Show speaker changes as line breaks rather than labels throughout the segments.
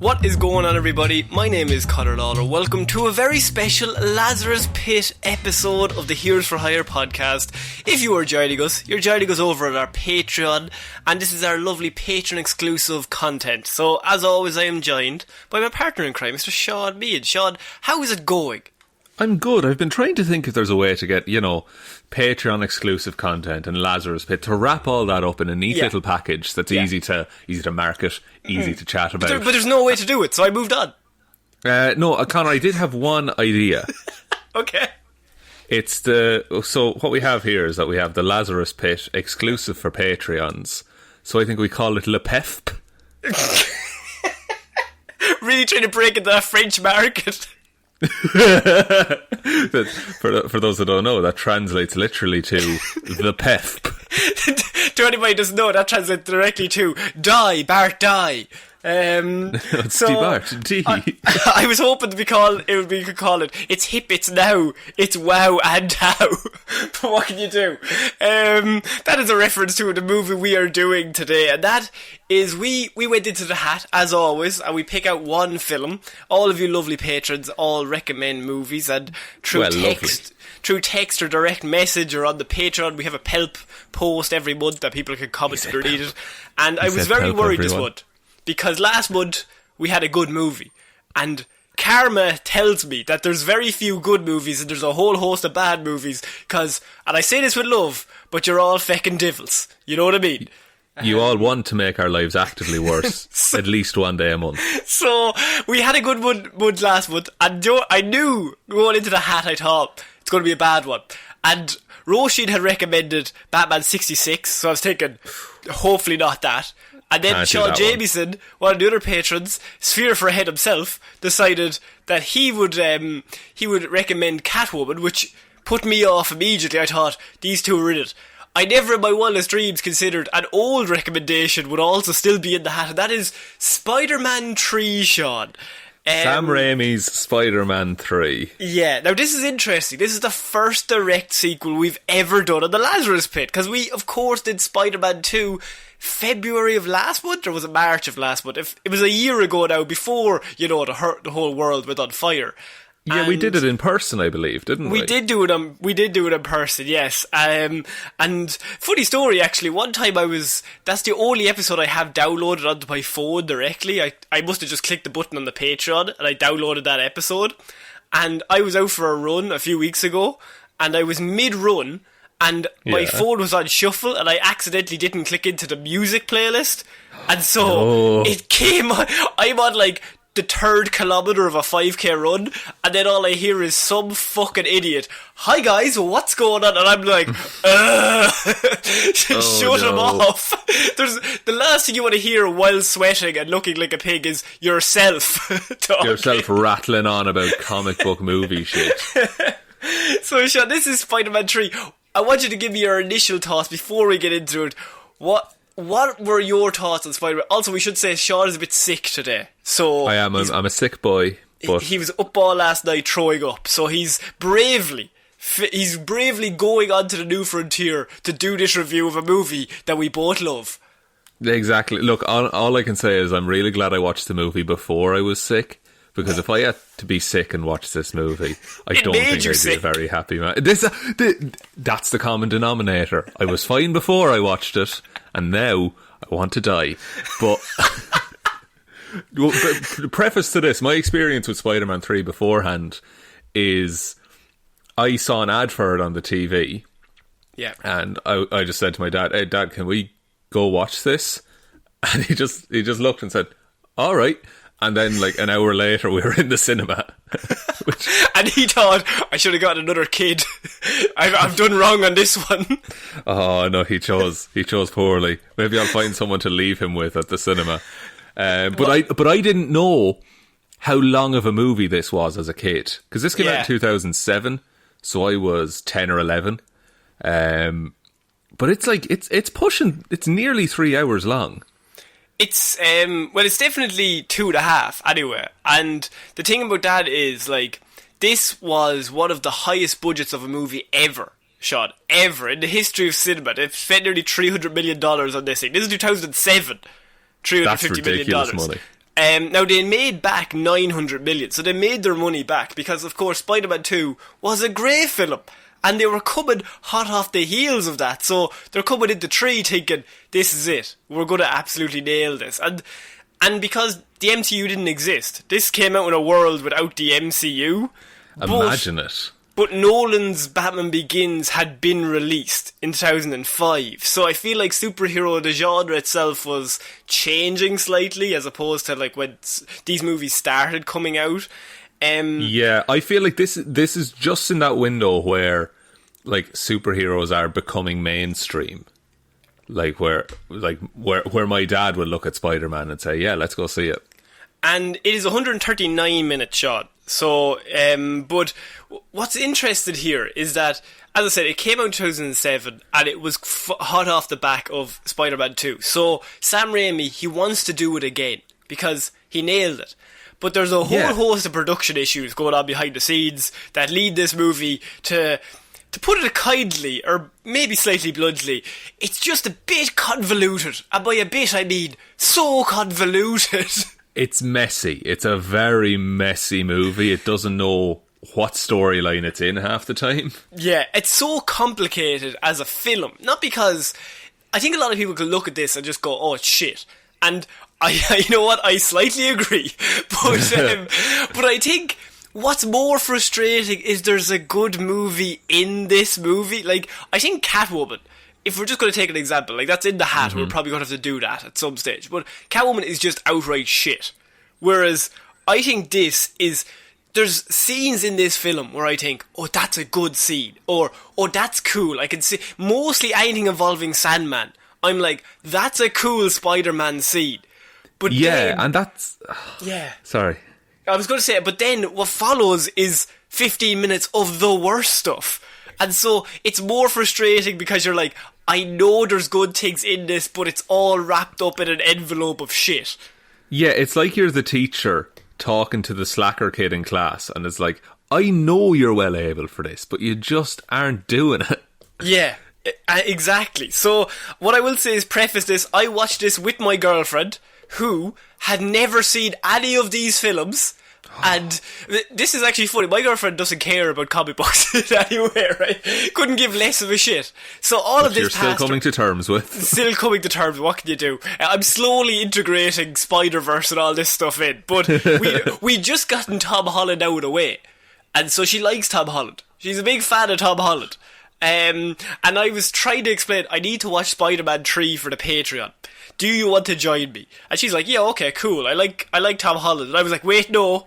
What is going on, everybody? My name is Ciara Lawler. Welcome to a very special Lazarus Pit episode of the Heroes for Hire podcast. If you are joining us, you're joining us over at our Patreon, and this is our lovely Patreon exclusive content. So, as always, I am joined by my partner in crime, Mr. Sean Mead. Sean, how is it going?
I'm good. I've been trying to think if there's a way to get, Patreon exclusive content and Lazarus Pit to wrap all that up in a neat little package that's easy to market, easy to chat about.
But there's no way to do it, so I moved on.
No, Connor, I did have one idea.
Okay.
So what we have here is that we have the Lazarus Pit exclusive for Patreons. So I think we call it Le Pef.
Really trying to break into that French market.
For those that don't know, that translates literally to the Pef.
To anybody who doesn't know, that translates directly to die, Bart, die.
It's
so
Bart, D.
I was hoping we could call it it's hip, it's now, it's wow and how. But what can you do? That is a reference to the movie we are doing today, and that is we went into the hat as always, and we pick out one film. All of you lovely patrons all recommend movies, and through text or direct message or on the Patreon, we have a Pelp post every month that people can comment if they read it. And I was very worried this month, because last month we had a good movie, and karma tells me that there's very few good movies and there's a whole host of bad movies, and I say this with love, but you're all feckin' devils, you know what I mean?
You all want to make our lives actively worse, at least one day a month. So,
we had a good month last month, and I knew going into the hat I thought it's going to be a bad one, and Roisin had recommended Batman 66, so I was thinking, hopefully not that. And then Sean Jamieson, one of the other patrons, Sphere for a Head himself, decided that he would recommend Catwoman, which put me off immediately. I thought, these two are in it. I never in my wildest dreams considered an old recommendation would also still be in the hat, and that is Spider-Man 3, Sean.
Sam Raimi's Spider-Man 3.
Yeah, now this is interesting. This is the first direct sequel we've ever done on the Lazarus Pit, because we, of course, did Spider-Man 2 February of last month, or was it March of last month? It was a year ago now, before, the whole world went on fire.
Yeah, and we did it in person, I believe, didn't we?
We did do it in person, yes. And funny story, actually, one time that's the only episode I have downloaded onto my phone directly. I must have just clicked the button on the Patreon, and I downloaded that episode. And I was out for a run a few weeks ago, and I was mid-run, and my phone was on shuffle, and I accidentally didn't click into the music playlist. And so it came on, I'm on like the 3rd kilometre of a 5k run, and then all I hear is some fucking idiot, "Hi guys, what's going on?" And I'm like, shut him off. The last thing you want to hear while sweating and looking like a pig is yourself talking.
Yourself rattling on about comic book movie shit.
So Sean, this is Spider-Man 3. I want you to give me your initial thoughts before we get into it. What were your thoughts on Spider-Man? Also, we should say Sean is a bit sick today. So
I am. I'm a sick boy. But
he was up all last night throwing up. So he's bravely going onto the new frontier to do this review of a movie that we both love.
Exactly. Look, all I can say is I'm really glad I watched the movie before I was sick. Because if I had to be sick and watch this movie, I don't think I'd be a very happy man. That's the common denominator. I was fine before I watched it, and now I want to die. But the preface to this, my experience with Spider-Man 3 beforehand is I saw an ad for it on the TV.
Yeah.
And I just said to my dad, "Hey, Dad, can we go watch this?" And he just looked and said, "All right." And then, like, an hour later, we were in the cinema.
And he thought, I should have got another kid. I've done wrong on this one.
Oh, no, he chose poorly. Maybe I'll find someone to leave him with at the cinema. But I didn't know how long of a movie this was as a kid. Because this came out in 2007, so I was 10 or 11. But it's like, it's nearly 3 hours long.
It's it's definitely 2.5 anyway. And the thing about that is, like, this was one of the highest budgets of a movie ever shot, ever, in the history of cinema. They've spent nearly $300 million on this thing. This is 2007. $350 million.
Money.
Now, they made back 900 million, so they made their money back because, of course, Spider-Man 2 was a great film. And they were coming hot off the heels of that, so they're coming into 3 thinking, this is it, we're going to absolutely nail this. And because the MCU didn't exist, this came out in a world without the MCU.
Imagine it.
But Nolan's Batman Begins had been released in 2005, so I feel like superhero, the genre itself, was changing slightly as opposed to like when these movies started coming out.
Yeah, I feel like this is just in that window where like superheroes are becoming mainstream. Like where my dad would look at Spider-Man and say, "Yeah, let's go see it."
And it is a 139-minute shot. So, but what's interesting here is that, as I said, it came out in 2007 and it was hot off the back of Spider-Man 2. So Sam Raimi, he wants to do it again because he nailed it. But there's a whole host of production issues going on behind the scenes that lead this movie to put it kindly, or maybe slightly bluntly, it's just a bit convoluted. And by a bit, I mean so convoluted.
It's messy. It's a very messy movie. It doesn't know what storyline it's in half the time. Yeah,
it's so complicated as a film. Not because... I think a lot of people can look at this and just go, oh, it's shit. And you know what? I slightly agree. But I think what's more frustrating is there's a good movie in this movie. Like, I think Catwoman, if we're just going to take an example, like that's in the hat, we're probably going to have to do that at some stage. But Catwoman is just outright shit. Whereas I think there's scenes in this film where I think, oh, that's a good scene. Or, oh, that's cool. I can see mostly anything involving Sandman. I'm like, that's a cool Spider-Man scene. But
yeah, and that's...
Yeah.
Sorry.
I was going to say it, but then what follows is 15 minutes of the worst stuff. And so it's more frustrating because you're like, I know there's good things in this, but it's all wrapped up in an envelope of shit.
Yeah, it's like you're the teacher talking to the slacker kid in class, and it's like, I know you're well able for this, but you just aren't doing it.
Yeah, exactly. So what I will say is preface this, I watched this with my girlfriend, who had never seen any of these films. And this is actually funny. My girlfriend doesn't care about comic books in any way, right? Couldn't give less of a shit. So all of this
you're still coming to terms with.
Still coming to terms. What can you do? I'm slowly integrating Spider-Verse and all this stuff in. But we just gotten Tom Holland out of the way. And so she likes Tom Holland. She's a big fan of Tom Holland. And I was trying to explain, I need to watch Spider-Man 3 for the Patreon. Do you want to join me? And she's like, yeah, okay, cool. I like Tom Holland. And I was like, wait, no,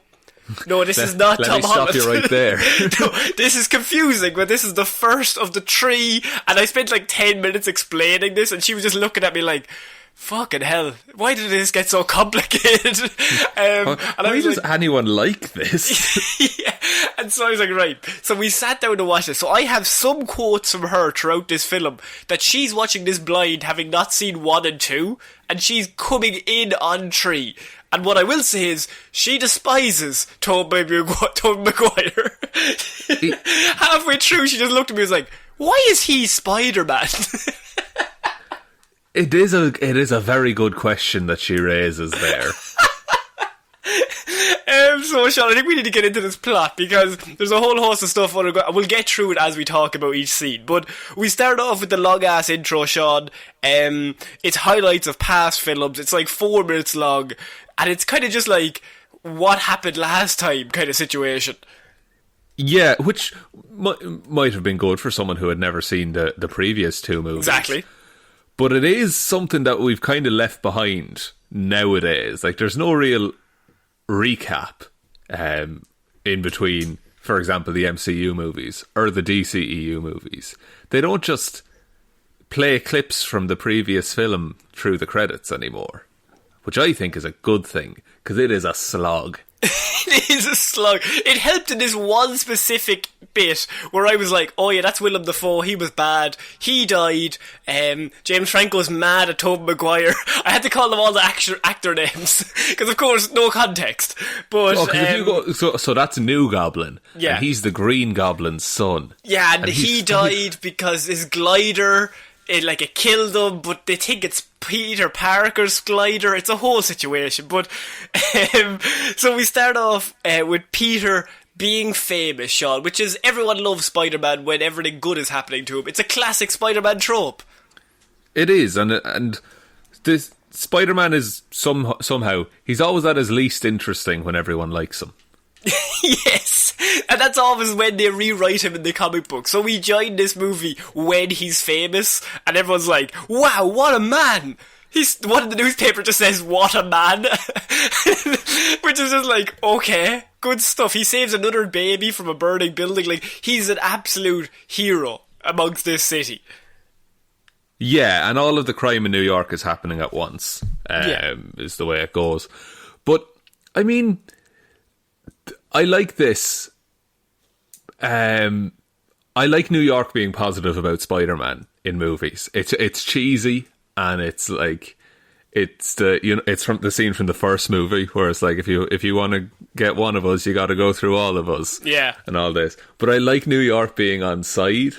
this is not Tom Holland.
Let me stop you right there.
No, this is confusing, but this is the first of the 3. And I spent like 10 minutes explaining this, and she was just looking at me like, fucking hell, why did this get so complicated?
Why does anyone like this?
Yeah. And so I was like, right. So we sat down to watch this. So I have some quotes from her throughout this film that she's watching this blind, having not seen 1 and 2, and she's coming in on 3. And what I will say is, she despises Tobey Maguire. Halfway through, she just looked at me and was like, why is he Spider-Man?
It is a very good question that she raises there.
So, Sean, I think we need to get into this plot because there's a whole host of stuff. We'll get through it as we talk about each scene. But we start off with the long-ass intro, Sean. It's highlights of past films. It's like 4 minutes long. And it's kind of just like, what happened last time kind of situation.
Yeah, which might have been good for someone who had never seen the previous 2 movies.
Exactly.
But it is something that we've kind of left behind nowadays. Like, there's no real recap in between, for example, the MCU movies or the DCEU movies. They don't just play clips from the previous film through the credits anymore, which I think is a good thing, because it is a slog.
It is a slug. It helped in this one specific bit where I was like, oh yeah, that's Willem Dafoe, he was bad, he died, James Franco's mad at Tobey Maguire. I had to call them all the actor names, because of course, no context. But
if you go, so that's New Goblin,
yeah.
And he's the Green Goblin's son.
Yeah, and he died because his glider it killed them, but they think it's Peter Parker's glider. It's a whole situation. But so we start off with Peter being famous, Sean, which is everyone loves Spider-Man when everything good is happening to him. It's a classic Spider-Man trope.
It is, and this Spider-Man is somehow he's always at his least interesting when everyone likes him.
Yes, and that's always when they rewrite him in the comic book. So we join this movie when he's famous, and everyone's like, "Wow, what a man!" One of the newspaper just says, "What a man," which is just like, okay, good stuff. He saves another baby from a burning building. Like, he's an absolute hero amongst this city.
Yeah, and all of the crime in New York is happening at once. Is the way it goes. But I mean, I like this. I like New York being positive about Spider-Man in movies. It's cheesy, and it's like it's from the scene from the first movie where it's like if you want to get one of us, you got to go through all of us.
Yeah,
and all this. But I like New York being on side.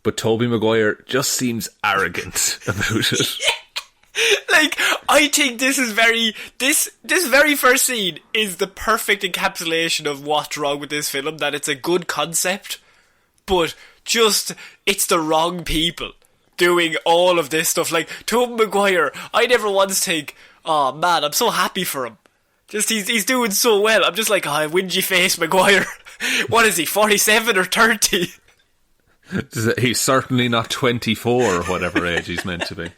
But Tobey Maguire just seems arrogant about it.
Yeah. Like, I think this very first scene is the perfect encapsulation of what's wrong with this film, that it's a good concept, but just, it's the wrong people doing all of this stuff. Like, Tobey Maguire, I never once think, oh man, I'm so happy for him. Just, he's doing so well. I'm just like, oh, whingy face Maguire. What is he, 47 or 30?
He's certainly not 24 or whatever age he's meant to be.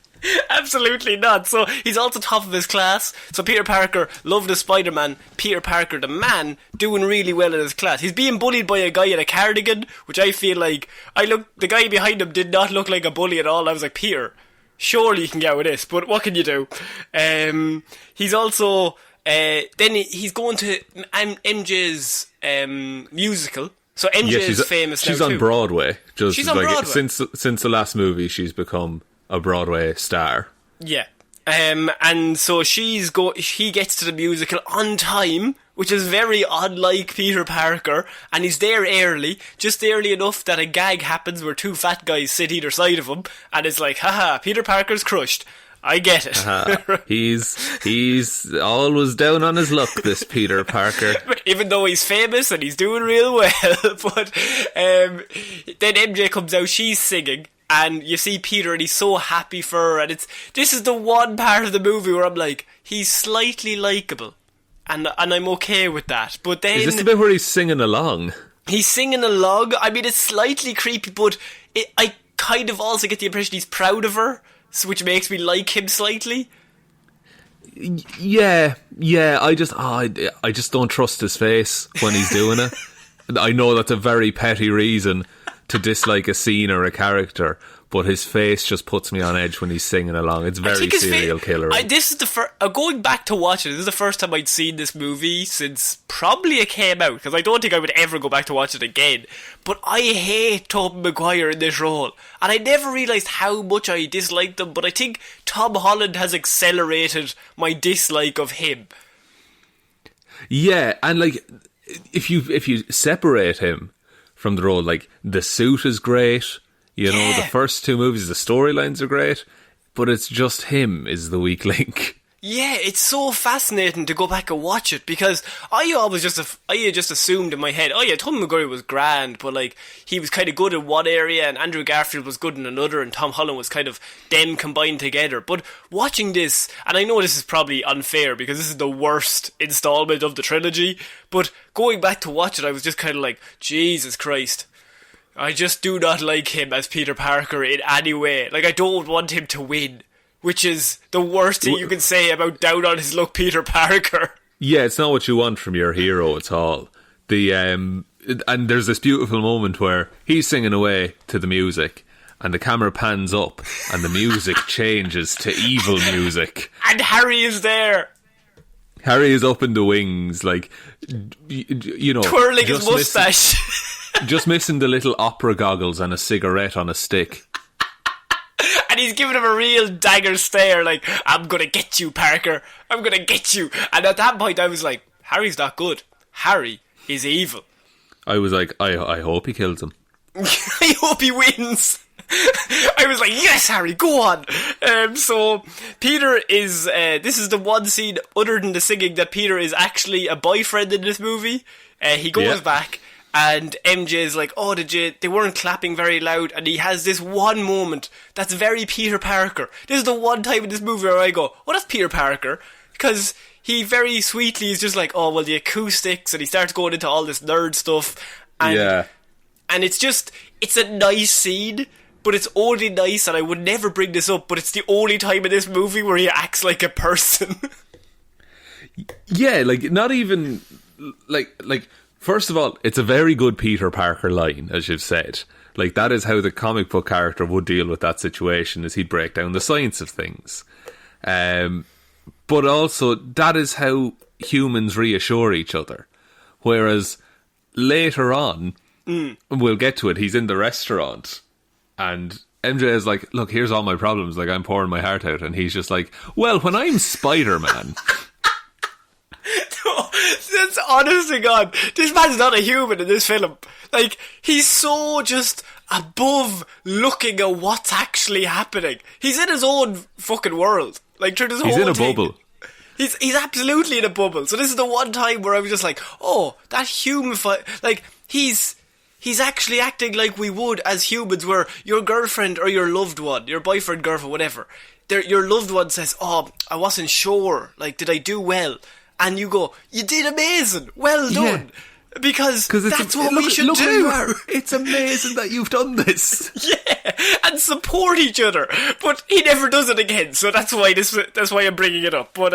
Absolutely not. So he's also top of his class. So Peter Parker, loved as Spider-Man. Peter Parker, the man, doing really well in his class. He's being bullied by a guy in a cardigan, which I feel like, the guy behind him did not look like a bully at all. I was like, Peter, surely you can get with this, but what can you do? He's also, then he's going to MJ's musical. So MJ is famous now too.
She's on Broadway.
She's on Broadway.
Since the last movie, she's become a Broadway star.
Yeah. And so he gets to the musical on time, which is very unlike Peter Parker, and he's there early, just early enough that a gag happens where two fat guys sit either side of him, and it's like, haha, Peter Parker's crushed. I get it.
He's always down on his luck, this Peter Parker.
Even though he's famous and he's doing real well. But then MJ comes out, she's singing, and you see Peter and he's so happy for her, and this is the one part of the movie where I'm like, he's slightly likeable, and I'm okay with that. But then,
is this the bit where he's singing along?
He's singing along. I mean, it's slightly creepy, but I kind of also get the impression he's proud of her, which makes me like him slightly.
Yeah. I just don't trust his face when he's doing it. I know that's a very petty reason to dislike a scene or a character, but his face just puts me on edge when he's singing along. It's very serial killer.
This is the first. Going back to watch it, this is the first time I'd seen this movie since probably it came out, because I don't think I would ever go back to watch it again. But I hate Tobey Maguire in this role, and I never realised how much I disliked him. But I think Tom Holland has accelerated my dislike of him.
Yeah, and like if you separate him from the role, like the suit is great. You know, the first two movies, the storylines are great, but it's just him is the weak link.
Yeah, it's so fascinating to go back and watch it, because I just assumed in my head, oh yeah, Tom Maguire was grand, but like he was kind of good in one area and Andrew Garfield was good in another, and Tom Holland was kind of them combined together. But watching this, and I know this is probably unfair because this is the worst installment of the trilogy, but going back to watch it, I was just kind of like, Jesus Christ, I just do not like him as Peter Parker in any way. Like, I don't want him to win, which is the worst thing you can say about down on his luck Peter Parker.
Yeah, it's not what you want from your hero at all. And there's this beautiful moment where he's singing away to the music, and the camera pans up, and the music changes to evil music.
And Harry is there.
Harry is up in the wings, like, you know,
twirling his moustache.
Just missing the little opera goggles and a cigarette on a stick.
And he's giving him a real dagger stare, like, I'm gonna get you, Parker. I'm gonna get you. And at that point I was like, Harry's not good. Harry is evil.
I was like, I hope he kills him.
I hope he wins. I was like, yes, Harry, go on. So Peter is, this is the one scene other than the singing that Peter is actually a boyfriend in this movie. He goes back and MJ is like, oh, they weren't clapping very loud, and he has this one moment that's very Peter Parker. This is the one time in this movie where I go, oh, that's Peter Parker, because he very sweetly is just like, oh, well, the acoustics, and he starts going into all this nerd stuff, and it's a nice scene, but it's only nice, and I would never bring this up, but it's the only time in this movie where he acts like a person.
Yeah, like, not even, like, first of all, it's a very good Peter Parker line, as you've said. Like, that is how the comic book character would deal with that situation, is he'd break down the science of things. But also, that is how humans reassure each other. Whereas, later on, we'll get to it, he's in the restaurant, and MJ is like, look, here's all my problems, like, I'm pouring my heart out, and he's just like, well, when I'm Spider-Man...
That's honest to God, this man's not a human in this film. Like, he's so just above looking at what's actually happening. He's in his own fucking world. Like, through this whole thing. He's in a bubble. He's absolutely in a bubble. So this is the one time where I was just like, oh, that human like, he's actually acting like we would as humans, where your girlfriend or your loved one, your boyfriend, girlfriend, whatever, your loved one says, oh, I wasn't sure, like, did I do well? And you go, you did amazing, well done. Yeah. Because that's what we should do.
It's amazing that you've done this.
Yeah, and support each other. But he never does it again, so that's why I'm bringing it up. But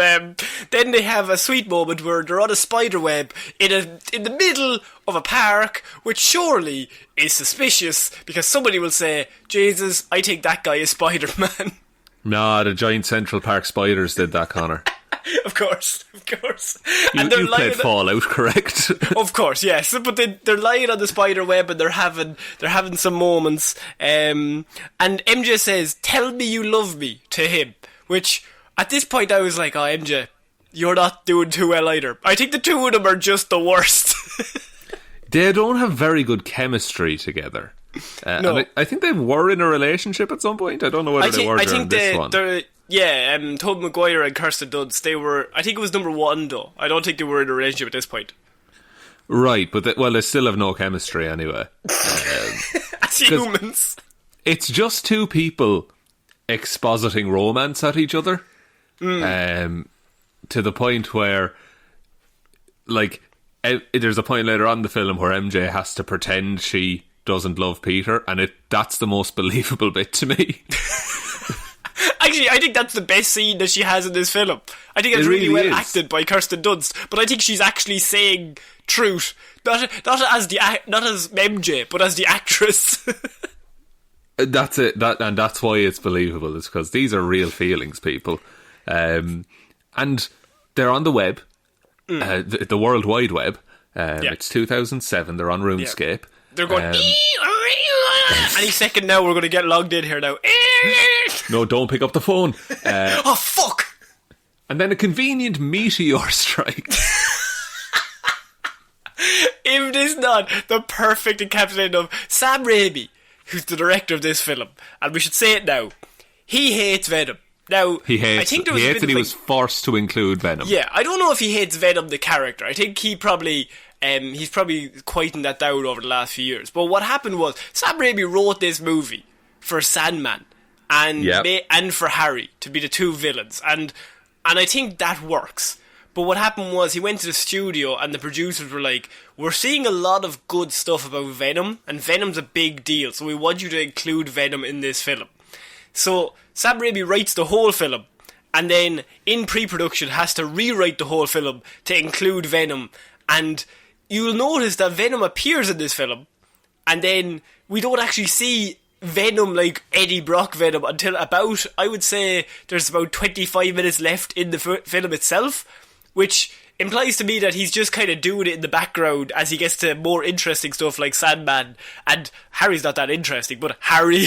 then they have a sweet moment where they're on a spider web in the middle of a park, which surely is suspicious, because somebody will say, Jesus, I think that guy is Spider-Man.
Nah, the giant Central Park spiders did that, Connor.
Of course.
And you played Fallout, correct?
Of course, yes. But they're lying on the spider web, and they're having some moments. And MJ says, "Tell me you love me," to him. Which at this point I was like, "Oh, MJ, you're not doing too well either." I think the two of them are just the worst.
They don't have very good chemistry together.
No.
And I think they were in a relationship at some point. I don't know whether they were during this one.
Yeah, Tobey Maguire and Kirsten Dunst, they were, I think it was number 1 though. I don't think they were in a relationship at this point.
Right, but they still have no chemistry anyway.
As humans.
It's just two people expositing romance at each other. To the point where, like, there's a point later on in the film where MJ has to pretend she doesn't love Peter, and that's the most believable bit to me.
Actually, I think that's the best scene that she has in this film. I think it's really well acted by Kirsten Dunst, but I think she's actually saying truth, not as MJ, but as the actress.
That's it. And that's why it's believable. It's because these are real feelings, people, and they're on the web, the World Wide Web. It's 2007. They're on RuneScape.
Yeah. They're going. Any second now, we're going to get logged in here now.
No, don't pick up the phone.
Oh, fuck!
And then a convenient meteor strikes.
If it is not the perfect encapsulation of Sam Raimi, who's the director of this film, and we should say it now, he hates Venom. Now,
he hates that he was forced to include Venom.
Yeah, I don't know if he hates Venom the character. I think he's probably quietened that down over the last few years. But what happened was, Sam Raimi wrote this movie for Sandman and for Harry to be the two villains, and I think that works. But what happened was, he went to the studio and the producers were like, we're seeing a lot of good stuff about Venom, and Venom's a big deal, so we want you to include Venom in this film. So Sam Raimi writes the whole film, and then in pre-production has to rewrite the whole film to include Venom, and you'll notice that Venom appears in this film, and then we don't actually see Venom, like Eddie Brock Venom, until about, I would say, there's about 25 minutes left in the film itself, which implies to me that he's just kind of doing it in the background as he gets to more interesting stuff like Sandman, and Harry's not that interesting, but Harry,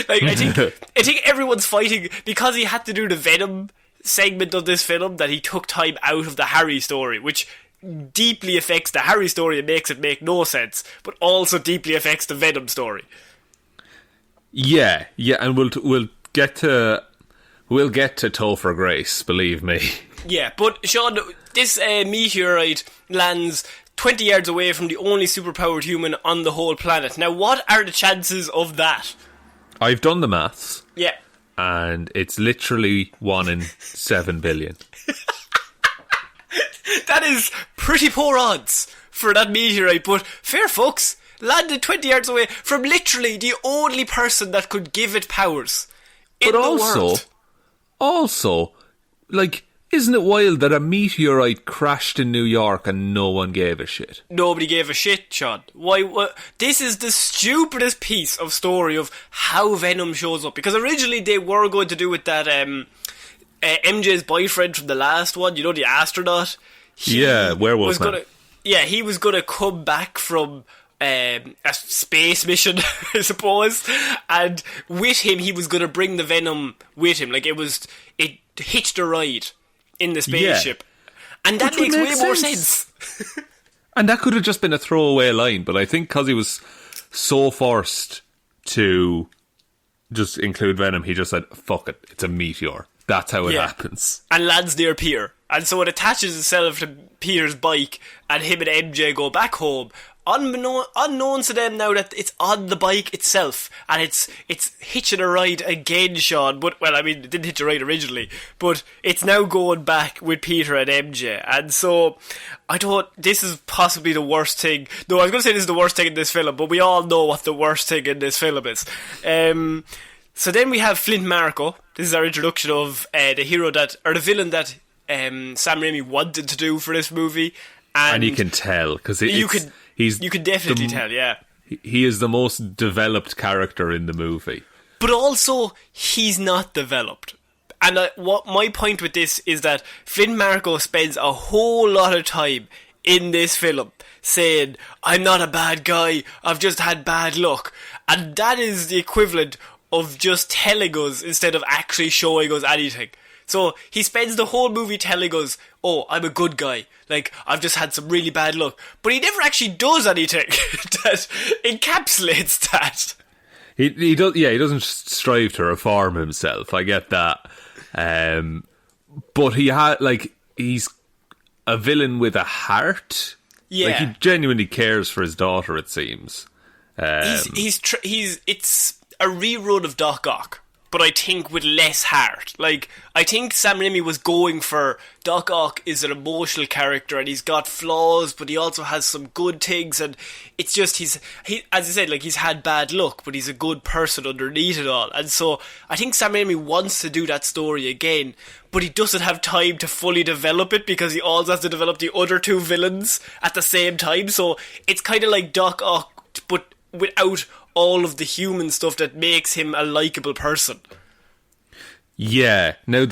like, I think everyone's fighting because he had to do the Venom segment of this film, that he took time out of the Harry story, which deeply affects the Harry story and makes it make no sense, but also deeply affects the Venom story.
Yeah, and we'll get to Topher Grace, believe me.
Yeah, but Sean, this meteorite lands 20 yards away from the only superpowered human on the whole planet. Now, what are the chances of that?
I've done the maths.
Yeah.
And it's literally 1 in 7 billion.
That is pretty poor odds for that meteorite, but fair fucks. Landed 20 yards away from literally the only person that could give it powers in the world.
Also, like, isn't it wild that a meteorite crashed in New York and no one gave a shit?
Nobody gave a shit, Sean. Why? This is the stupidest piece of story of how Venom shows up. Because originally they were going to do with that MJ's boyfriend from the last one, you know, the astronaut.
Werewolf Man.
He was going to come back from a space mission, I suppose, and with him he was going to bring the Venom with him. Like, it hitched a ride in the spaceship. And that makes way more sense.
And that could have just been a throwaway line, but I think because he was so forced to just include Venom, he just said, fuck it, it's a meteor. That's how it happens.
And lands near Peter. And so it attaches itself to Peter's bike, and him and MJ go back home. Unknown to them now that it's on the bike itself, and it's hitching a ride again, Sean. But, well, I mean, it didn't hitch a ride originally, but it's now going back with Peter and MJ. And so I thought this is possibly the worst thing. No, I was going to say this is the worst thing in this film, but we all know what the worst thing in this film is. So then we have Flint Marko. This is our introduction of the villain that Sam Raimi wanted to do for this movie.
And you can tell, because you
could definitely tell, yeah.
He is the most developed character in the movie.
But also, he's not developed. And what my point with this is that Flint Marko spends a whole lot of time in this film saying, I'm not a bad guy, I've just had bad luck. And that is the equivalent of just telling us instead of actually showing us anything. So he spends the whole movie telling us, oh, I'm a good guy, like, I've just had some really bad luck. But he never actually does anything that encapsulates that.
He doesn't strive to reform himself, I get that. But he's a villain with a heart.
Yeah.
Like, he genuinely cares for his daughter, it seems.
It's a rerun of Doc Ock, but I think with less heart. Like, I think Sam Raimi was going for Doc Ock is an emotional character and he's got flaws, but he also has some good things, and it's just he as I said, like, he's had bad luck, but he's a good person underneath it all. And so I think Sam Raimi wants to do that story again, but he doesn't have time to fully develop it because he also has to develop the other two villains at the same time. So it's kind of like Doc Ock, but without all of the human stuff that makes him a likeable person.
Yeah. Now,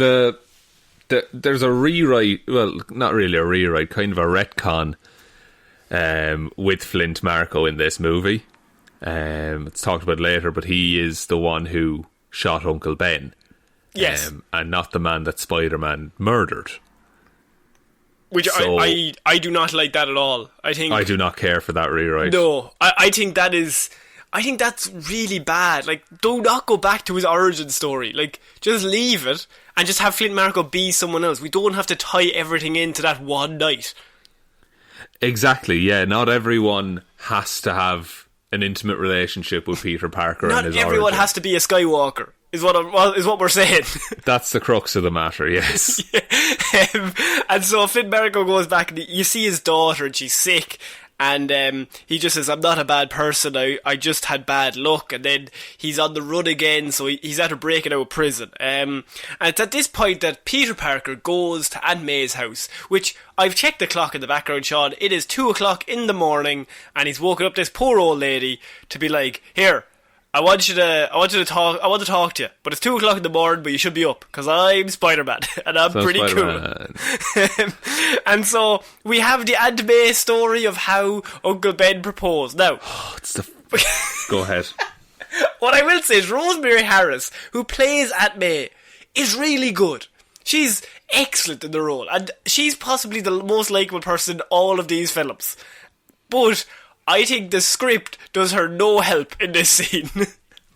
there's a rewrite, well, not really a rewrite, kind of a retcon with Flint Marko in this movie. It's talked about later, but he is the one who shot Uncle Ben.
Yes.
And not the man that Spider-Man murdered.
Which
so,
I do not like that at all. I
do not care for that rewrite.
No, I think that's really bad. Like, do not go back to his origin story. Like, just leave it and just have Flint Marko be someone else. We don't have to tie everything into that one night.
Exactly, yeah. Not everyone has to have an intimate relationship with Peter Parker and his origin.
Not everyone has to be a Skywalker, is what we're saying.
That's the crux of the matter, yes.
Yeah. And so Flint Marko goes back and you see his daughter and she's sick. And he just says, I'm not a bad person, I just had bad luck. And then he's on the run again, so he's after breaking out of prison. And it's at this point that Peter Parker goes to Aunt May's house, which I've checked the clock in the background, Sean. It is 2 o'clock in the morning, and he's woken up this poor old lady to be like, here, I want to talk to you, but it's 2 o'clock in the morning, but you should be up, because I'm Spider-Man, and I'm pretty Spider-Man. Cool. And so, we have the Aunt May story of how Uncle Ben proposed. Now,
go ahead.
What I will say is Rosemary Harris, who plays Aunt May, is really good. She's excellent in the role, and she's possibly the most likeable person in all of these films. But I think the script does her no help in this scene.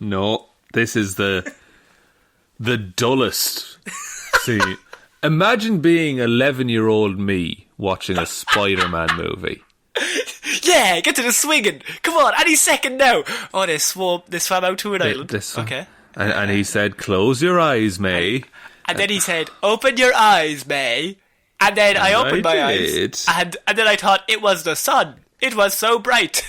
No, This is the dullest. See, imagine being 11-year-old me watching a Spider-Man movie.
Yeah, get to the swinging. Come on, any second now. Oh, they swam out to an island. Okay.
And he said, "Close your eyes, May."
And then he said, "Open your eyes, May." And then I opened my eyes. And then I thought it was the sun. It was so bright.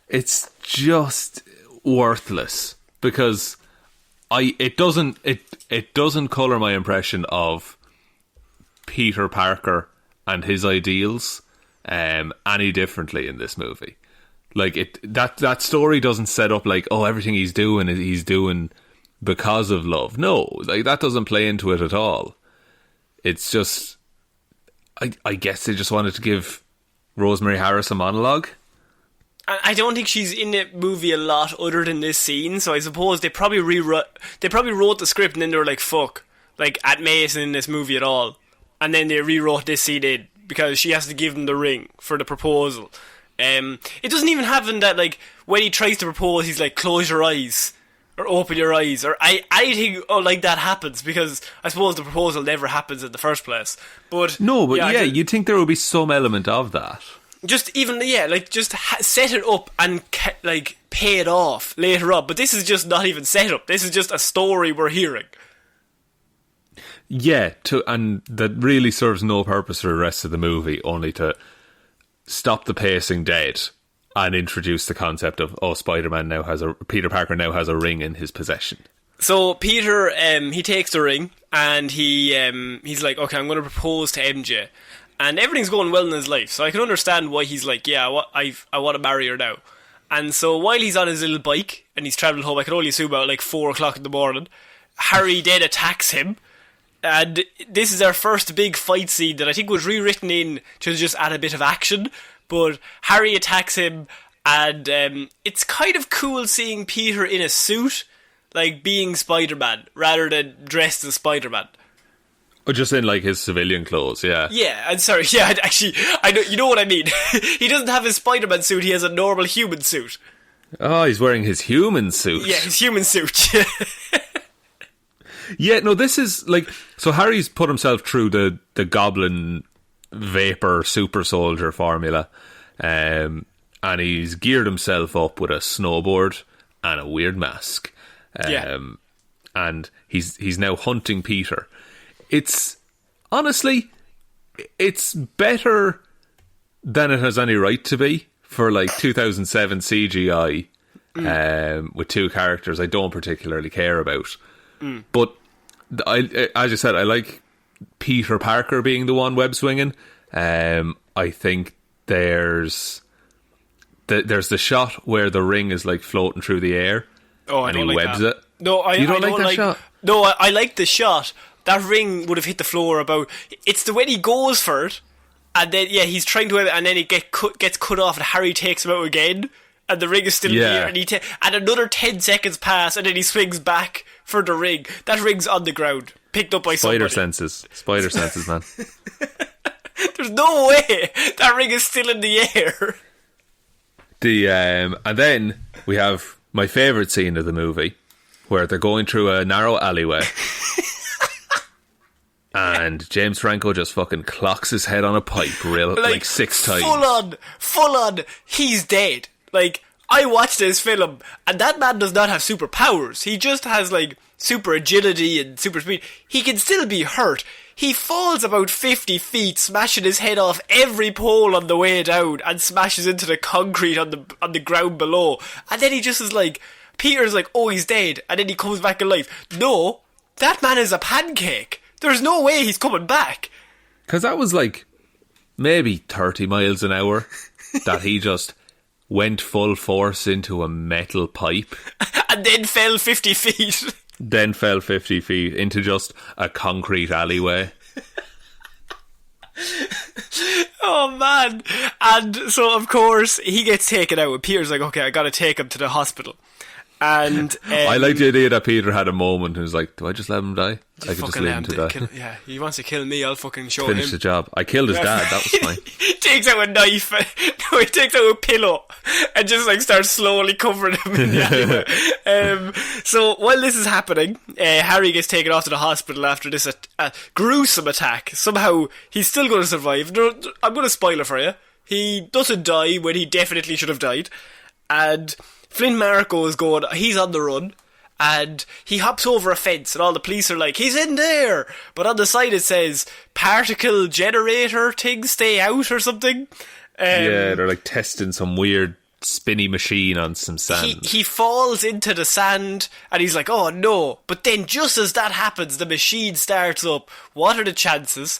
It's just worthless because it doesn't colour my impression of Peter Parker and his ideals any differently in this movie. Like that story doesn't set up like, oh, everything he's doing because of love. No, like that doesn't play into it at all. It's just, I guess they just wanted to give Rosemary Harris a monologue.
I don't think she's in the movie a lot other than this scene, so I suppose they probably wrote the script and then they were like, fuck, like Aunt May isn't in this movie at all. And then they rewrote this scene in because she has to give him the ring for the proposal. It doesn't even happen that, like, when he tries to propose, he's like, close your eyes, or open your eyes, or anything like that happens, because I suppose the proposal never happens in the first place. But
you'd think there would be some element of that.
Just even, set it up and, like, pay it off later on. But this is just not even set up. This is just a story we're hearing.
Yeah, and that really serves no purpose for the rest of the movie, only to stop the pacing dead and introduce the concept of, Peter Parker now has a ring in his possession.
So Peter, he takes the ring and he's like, okay, I'm going to propose to MJ, and everything's going well in his life. So I can understand why he's like, yeah, I want to marry her now. And so while he's on his little bike and he's travelling home, I can only assume about like 4 o'clock in the morning, Harry then attacks him. And this is our first big fight scene that I think was rewritten in to just add a bit of action. But Harry attacks him, and it's kind of cool seeing Peter in a suit, like being Spider-Man, rather than dressed as Spider-Man.
Or just in like his civilian clothes, yeah.
Yeah, I'm sorry, yeah, actually, I know, you know what I mean. He doesn't have his Spider-Man suit, he has a normal human suit.
Oh, he's wearing his human suit.
Yeah, his human suit.
Yeah, no, this is like, so Harry's put himself through the goblin vapor super soldier formula, and he's geared himself up with a snowboard and a weird mask, and he's now hunting Peter. It's honestly, it's better than it has any right to be for like 2007 CGI with two characters I don't particularly care about. But as you said, I like Peter Parker being the one web swinging. I think there's the shot where the ring is like floating through the air, and he webs it.
No,
you don't like that shot.
No, I like the shot. That ring would have hit the floor about. It's the way he goes for it, and then he's trying to, and then it gets cut off, and Harry takes him out again, and the ring is still in the air, and another 10 seconds pass, and then he swings back for the ring. That ring's on the ground, picked up by somebody.
Spider senses, man.
There's no way that ring is still in the air.
And then we have my favourite scene of the movie, where they're going through a narrow alleyway, and James Franco just fucking clocks his head on a pipe like 6 times.
Full on, he's dead. Like, I watched this film, and that man does not have superpowers. He just has, like, super agility and super speed. He can still be hurt. He falls about 50 feet, smashing his head off every pole on the way down, and smashes into the concrete on the ground below. And then he just is like, Peter's like, oh, he's dead, and then he comes back alive. No, that man is a pancake. There's no way he's coming back.
Because that was like maybe 30 miles an hour that he just went full force into a metal pipe.
And then fell 50 feet.
Then fell 50 feet into just a concrete alleyway.
Oh, man. And so, of course, he gets taken out. And Peter's like, okay, I gotta take him to the hospital. And
I like the idea that Peter had a moment and was like, do I just let him die? I could just leave him to die.
Yeah, he wants to kill me, I'll fucking show
Finish
him.
the job. I killed his dad, that was fine.
He takes out a knife, no, he takes out a pillow and just like starts slowly covering him in the alleyway. So while this is happening, Harry gets taken off to the hospital after this gruesome attack. Somehow he's still going to survive. I'm going to spoil it for you. He doesn't die when he definitely should have died. And Flint Marco is going, he's on the run, and he hops over a fence, and all the police are like, he's in there! But on the side it says, particle generator thing, stay out, or something.
Yeah, they're like testing some weird spinny machine on some sand.
He falls into the sand, and he's like, oh no. But then just as that happens, the machine starts up. What are the chances?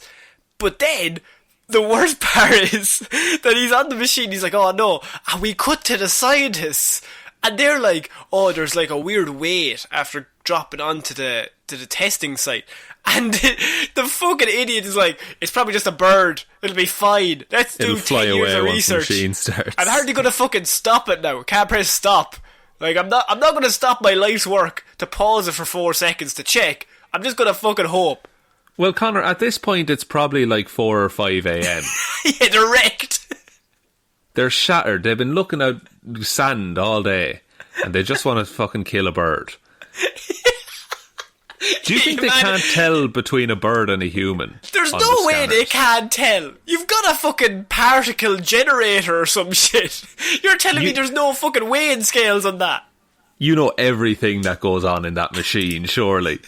But then the worst part is that he's on the machine, he's like, oh no, and we cut to the scientists, and they're like, oh, there's like a weird weight after dropping onto the testing site. And the fucking idiot is like, it's probably just a bird, it'll be fine. Let's do 10 years of research.
The machine starts.
I'm hardly gonna fucking stop it now. Can't press stop. Like, I'm not gonna stop my life's work to pause it for 4 seconds to check. I'm just gonna fucking hope.
Well, Connor, at this point it's probably like 4 or 5 a.m.
Yeah, they're wrecked.
They're shattered. They've been looking at sand all day, and they just want to fucking kill a bird. Do you think they can't tell between a bird and a human?
There's no way they can't tell. You've got a fucking particle generator or some shit. You're telling me there's no fucking weighing scales on that?
You know everything that goes on in that machine, surely.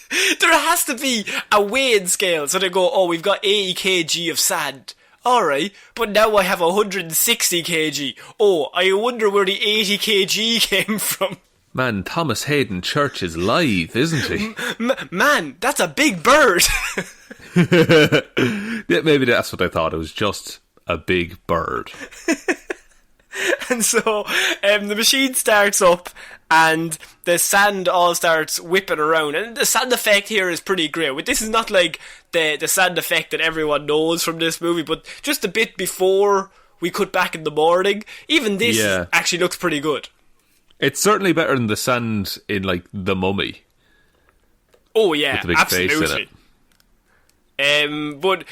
There has to be a weighing scale. So they go, oh, we've got 80 kg of sand. Alright, but now I have 160 kg. Oh, I wonder where the 80 kg came from.
Man, Thomas Hayden Church is live, isn't he?
Man, that's a big bird.
Yeah, maybe that's what I thought. It was just a big bird.
And so the machine starts up and the sand all starts whipping around. And the sand effect here is pretty great. This is not like the sand effect that everyone knows from this movie, but just a bit before we cut back in the morning, even this actually looks pretty good.
It's certainly better than the sand in, like, The Mummy.
Oh, yeah,
with the big
absolutely.
face in
it. But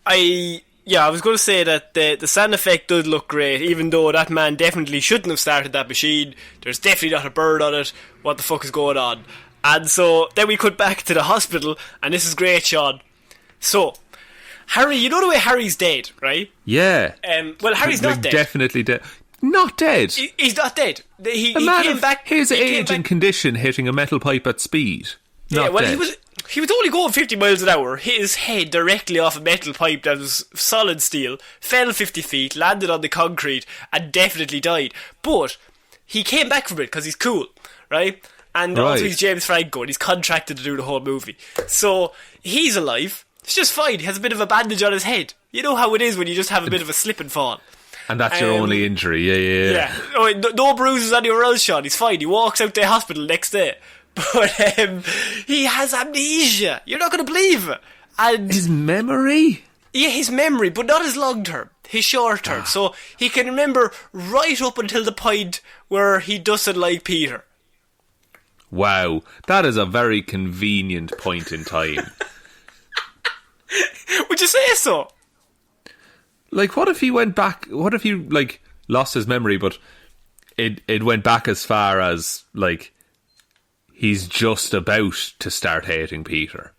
I was going to say that the sand effect does look great, even though that man definitely shouldn't have started that machine. There's definitely not a bird on it. What the fuck is going on? And so then we cut back to the hospital, and this is great, Sean. So, Harry, you know the way Harry's dead, right?
Yeah.
Well, Harry's not dead.
Definitely dead. Not dead.
He's not dead. He
came
back.
His age and condition hitting a metal pipe at speed. Not dead.
He was only going 50 miles an hour, hit his head directly off a metal pipe that was solid steel, fell 50 feet, landed on the concrete, and definitely died. But he came back from it because he's cool, right? And also he's James Franco, and he's contracted to do the whole movie. So he's alive. It's just fine. He has a bit of a bandage on his head. You know how it is when you just have a bit of a slip and fall.
And that's your only injury, yeah.
Oh, no bruises anywhere else, Sean. He's fine. He walks out the hospital next day. But he has amnesia. You're not going to believe it. And
his memory?
Yeah, his memory, but not his long term. His short term. So he can remember right up until the point where he doesn't like Peter.
Wow, that is a very convenient point in time.
Would you say so?
Like, what if he went back? What if he, like, lost his memory, but it went back as far as, like, he's just about to start hating Peter?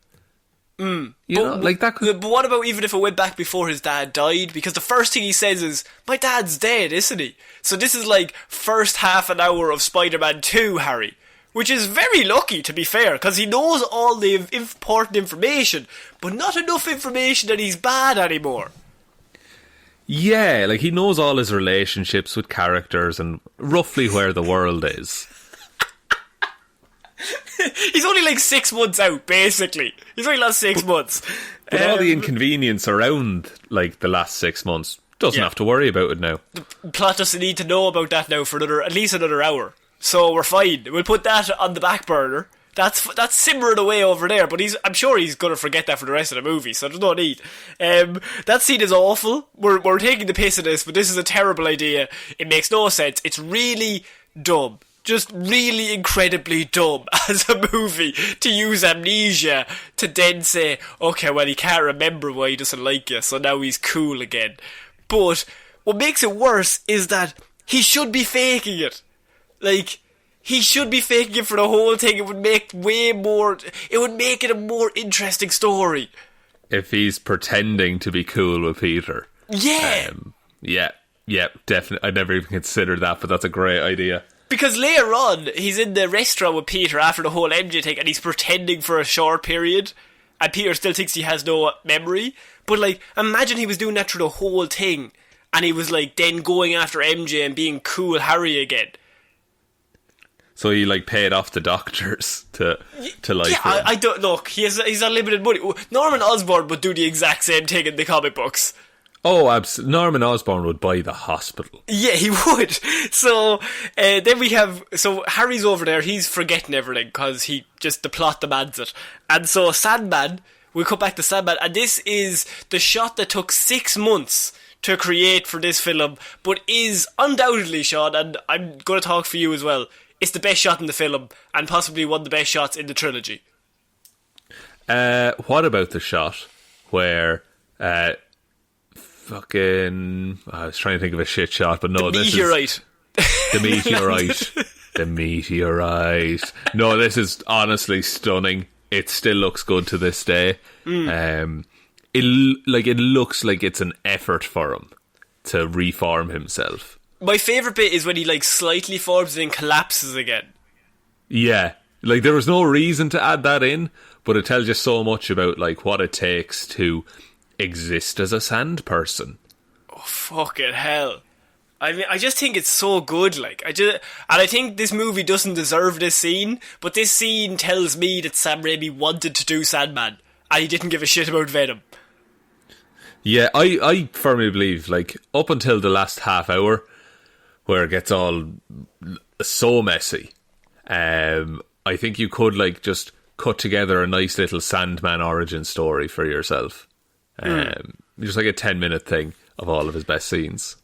You know, like that could...
But what about even if it went back before his dad died? Because the first thing he says is, my dad's dead, isn't he? So this is like first half an hour of Spider-Man 2, Harry. Which is very lucky, to be fair, because he knows all the important information, but not enough information that he's bad anymore.
Yeah, like he knows all his relationships with characters and roughly where the world is.
He's only like 6 months out, basically. He's only lost 6 months.
But all the inconvenience around, like, the last 6 months, doesn't have to worry about it now.
The plot doesn't need to know about that now for at least another hour. So we're fine. We'll put that on the back burner. That's simmering away over there, but I'm sure he's going to forget that for the rest of the movie, so there's no need. That scene is awful. We're taking the piss of this, but this is a terrible idea. It makes no sense. It's really dumb. just really incredibly dumb as a movie to use amnesia to then say, okay, well, he can't remember why he doesn't like you, so now he's cool again. But what makes it worse is that he should be faking it. Like, he should be faking it for the whole thing. It would make it would make it a more interesting story.
If he's pretending to be cool with Peter.
Yeah.
Yeah, definitely. I never even considered that, but that's a great idea.
Because later on, he's in the restaurant with Peter after the whole MJ thing, and he's pretending for a short period, and Peter still thinks he has no memory. But, like, imagine he was doing that through the whole thing, and he was, like, then going after MJ and being cool Harry again.
So he, like, paid off the doctors to like...
Yeah, I don't... Look, he's unlimited money. Norman Osborn would do the exact same thing in the comic books.
Oh, absolutely. Norman Osborn would buy the hospital.
Yeah, he would. So, then we have... So, Harry's over there. He's forgetting everything because the plot demands it. And so, Sandman... We'll come back to Sandman. And this is the shot that took 6 months to create for this film, but is undoubtedly, Sean, and I'm going to talk for you as well, it's the best shot in the film, and possibly one of the best shots in the trilogy.
What about the shot where... I was trying to think of a shit shot, but no, this
meteorite.
is... The meteorite. The meteorite. No, this is honestly stunning. It still looks good to this day. It looks like it's an effort for him to reform himself.
My favourite bit is when he, like, slightly forms and then collapses again.
Yeah. Like, there was no reason to add that in, but it tells you so much about, like, what it takes to exist as a sand person.
Oh, fucking hell. I mean, I just think it's so good, like, and I think this movie doesn't deserve this scene, but this scene tells me that Sam Raimi wanted to do Sandman, and he didn't give a shit about Venom.
Yeah, I firmly believe, like, up until the last half hour, where it gets all so messy, I think you could, like, just cut together a nice little Sandman origin story for yourself. Just like a 10-minute thing of all of his best scenes.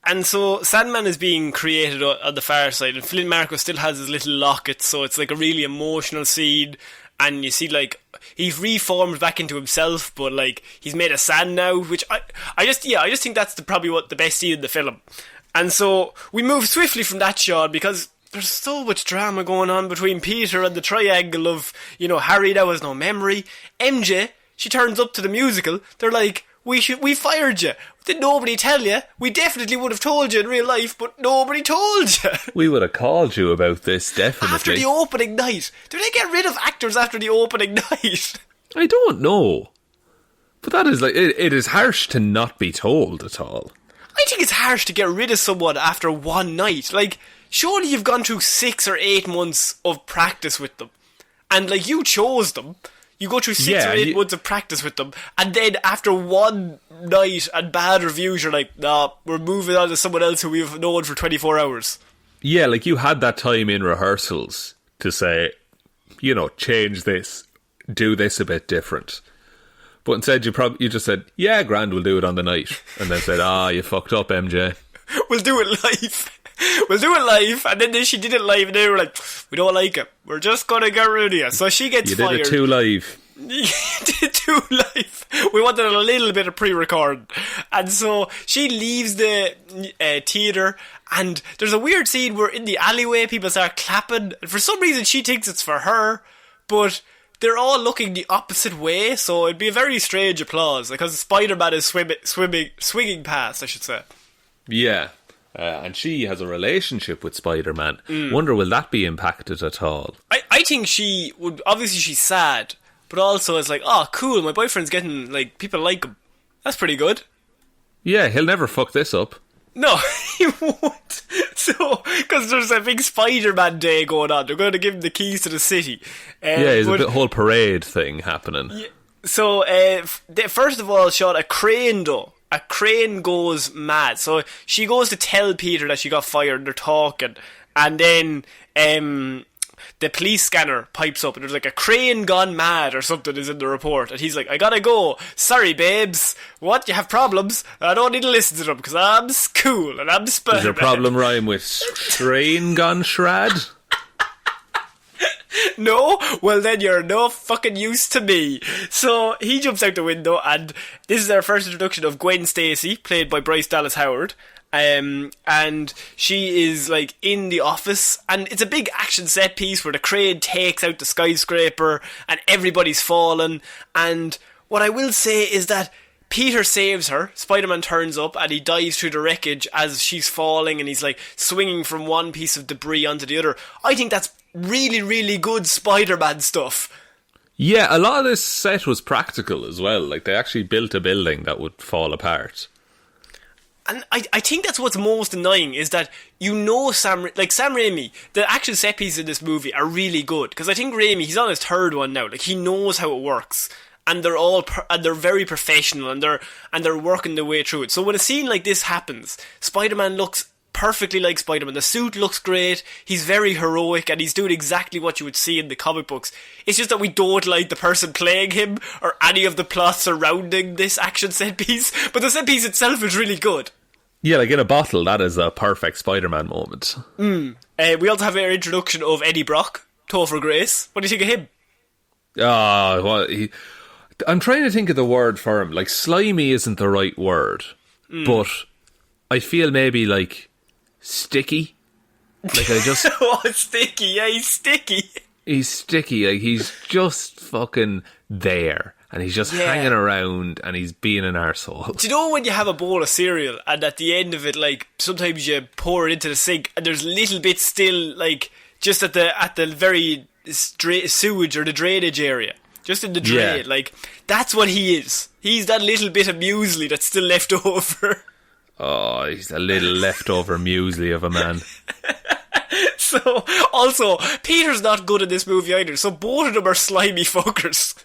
And so Sandman is being created on the far side, and Flynn Marco still has his little locket, so it's like a really emotional scene. And you see, like, he's reformed back into himself, but, like, he's made of sand now, which I just think that's probably the best scene in the film. And so we move swiftly from that shot because there's so much drama going on between Peter and the triangle of, you know, Harry now has no memory. MJ, she turns up to the musical. They're like, we fired you. Did nobody tell you? We definitely would have told you in real life, but nobody told you.
We would have called you about this, definitely.
After the opening night. Do they get rid of actors after the opening night?
I don't know. But that is like, it is harsh to not be told at all.
I think it's harsh to get rid of someone after one night. Like, surely you've gone through 6 or 8 months of practice with them. And, like, you chose them. You go through 6 or 8 months of practice with them, and then after one night and bad reviews, you're like, nah, we're moving on to someone else who we've known for 24 hours.
Yeah, like, you had that time in rehearsals to say, you know, change this, do this a bit different. But instead you just said, yeah, grand, we'll do it on the night. And then said, you fucked up, MJ.
We'll do it live. We'll do it live. And then she did it live, and they were like, we don't like it. We're just going to get rid of you. So she gets fired.
You did it too live.
You did it too live. We wanted a little bit of pre-record. And so she leaves the theatre, and there's a weird scene where in the alleyway people start clapping. And for some reason she thinks it's for her, but they're all looking the opposite way, so it'd be a very strange applause, because Spider-Man is swinging past, I should say.
Yeah. And she has a relationship with Spider-Man. Wonder, will that be impacted at all?
I think she would. Obviously she's sad, but also it's like, oh cool, my boyfriend's getting, like, people like him. That's pretty good.
Yeah, he'll never fuck this up.
No, he won't. So, because there's a big Spider-Man day going on, they're going to give him the keys to the city.
There's a whole parade thing happening.
Yeah, so, first of all, Sean, a crane goes mad. So she goes to tell Peter that she got fired, and they're talking, and then the police scanner pipes up and there's like a crane gone mad or something is in the report, and he's like, I gotta go, sorry babes, what, you have problems? I don't need to listen to them because I'm cool and I'm Spider-Man.
Does your problem rhyme with train gone shrad?
No? Well then you're no fucking use to me. So he jumps out the window, and this is our first introduction of Gwen Stacy, played by Bryce Dallas Howard. And she is like in the office, and it's a big action set piece where the crane takes out the skyscraper and everybody's fallen. And what I will say is that Peter saves her. Spider-Man turns up and he dives through the wreckage as she's falling, and he's like swinging from one piece of debris onto the other. I think that's really, really good Spider-Man stuff.
Yeah, a lot of this set was practical as well. Like, they actually built a building that would fall apart.
And I think that's what's most annoying, is that Sam Raimi, the action set pieces in this movie are really good. Because I think Raimi, he's on his third one now. Like, he knows how it works. And they're all they're very professional, and they're working their way through it. So when a scene like this happens, Spider-Man looks perfectly like Spider-Man. The suit looks great, he's very heroic, and he's doing exactly what you would see in the comic books. It's just that we don't like the person playing him or any of the plots surrounding this action set piece, but the set piece itself is really good.
Yeah, like in a bottle, that is a perfect Spider-Man moment.
We also have our introduction of Eddie Brock, Topher Grace. What do you think of him?
I'm trying to think of the word for him. Like, slimy isn't the right word, but I feel maybe like sticky. Like, I just...
Oh, sticky. Yeah, he's sticky.
He's sticky. Like, he's just fucking there. And he's just hanging around, and he's being an arsehole.
Do you know when you have a bowl of cereal, and at the end of it, like, sometimes you pour it into the sink, and there's little bits still, like, just at the very sewage or the drainage area, just in the drain. Like, that's what he is. He's that little bit of muesli that's still left over.
Oh, he's a little leftover muesli of a man.
So, also, Peter's not good in this movie either, so both of them are slimy fuckers.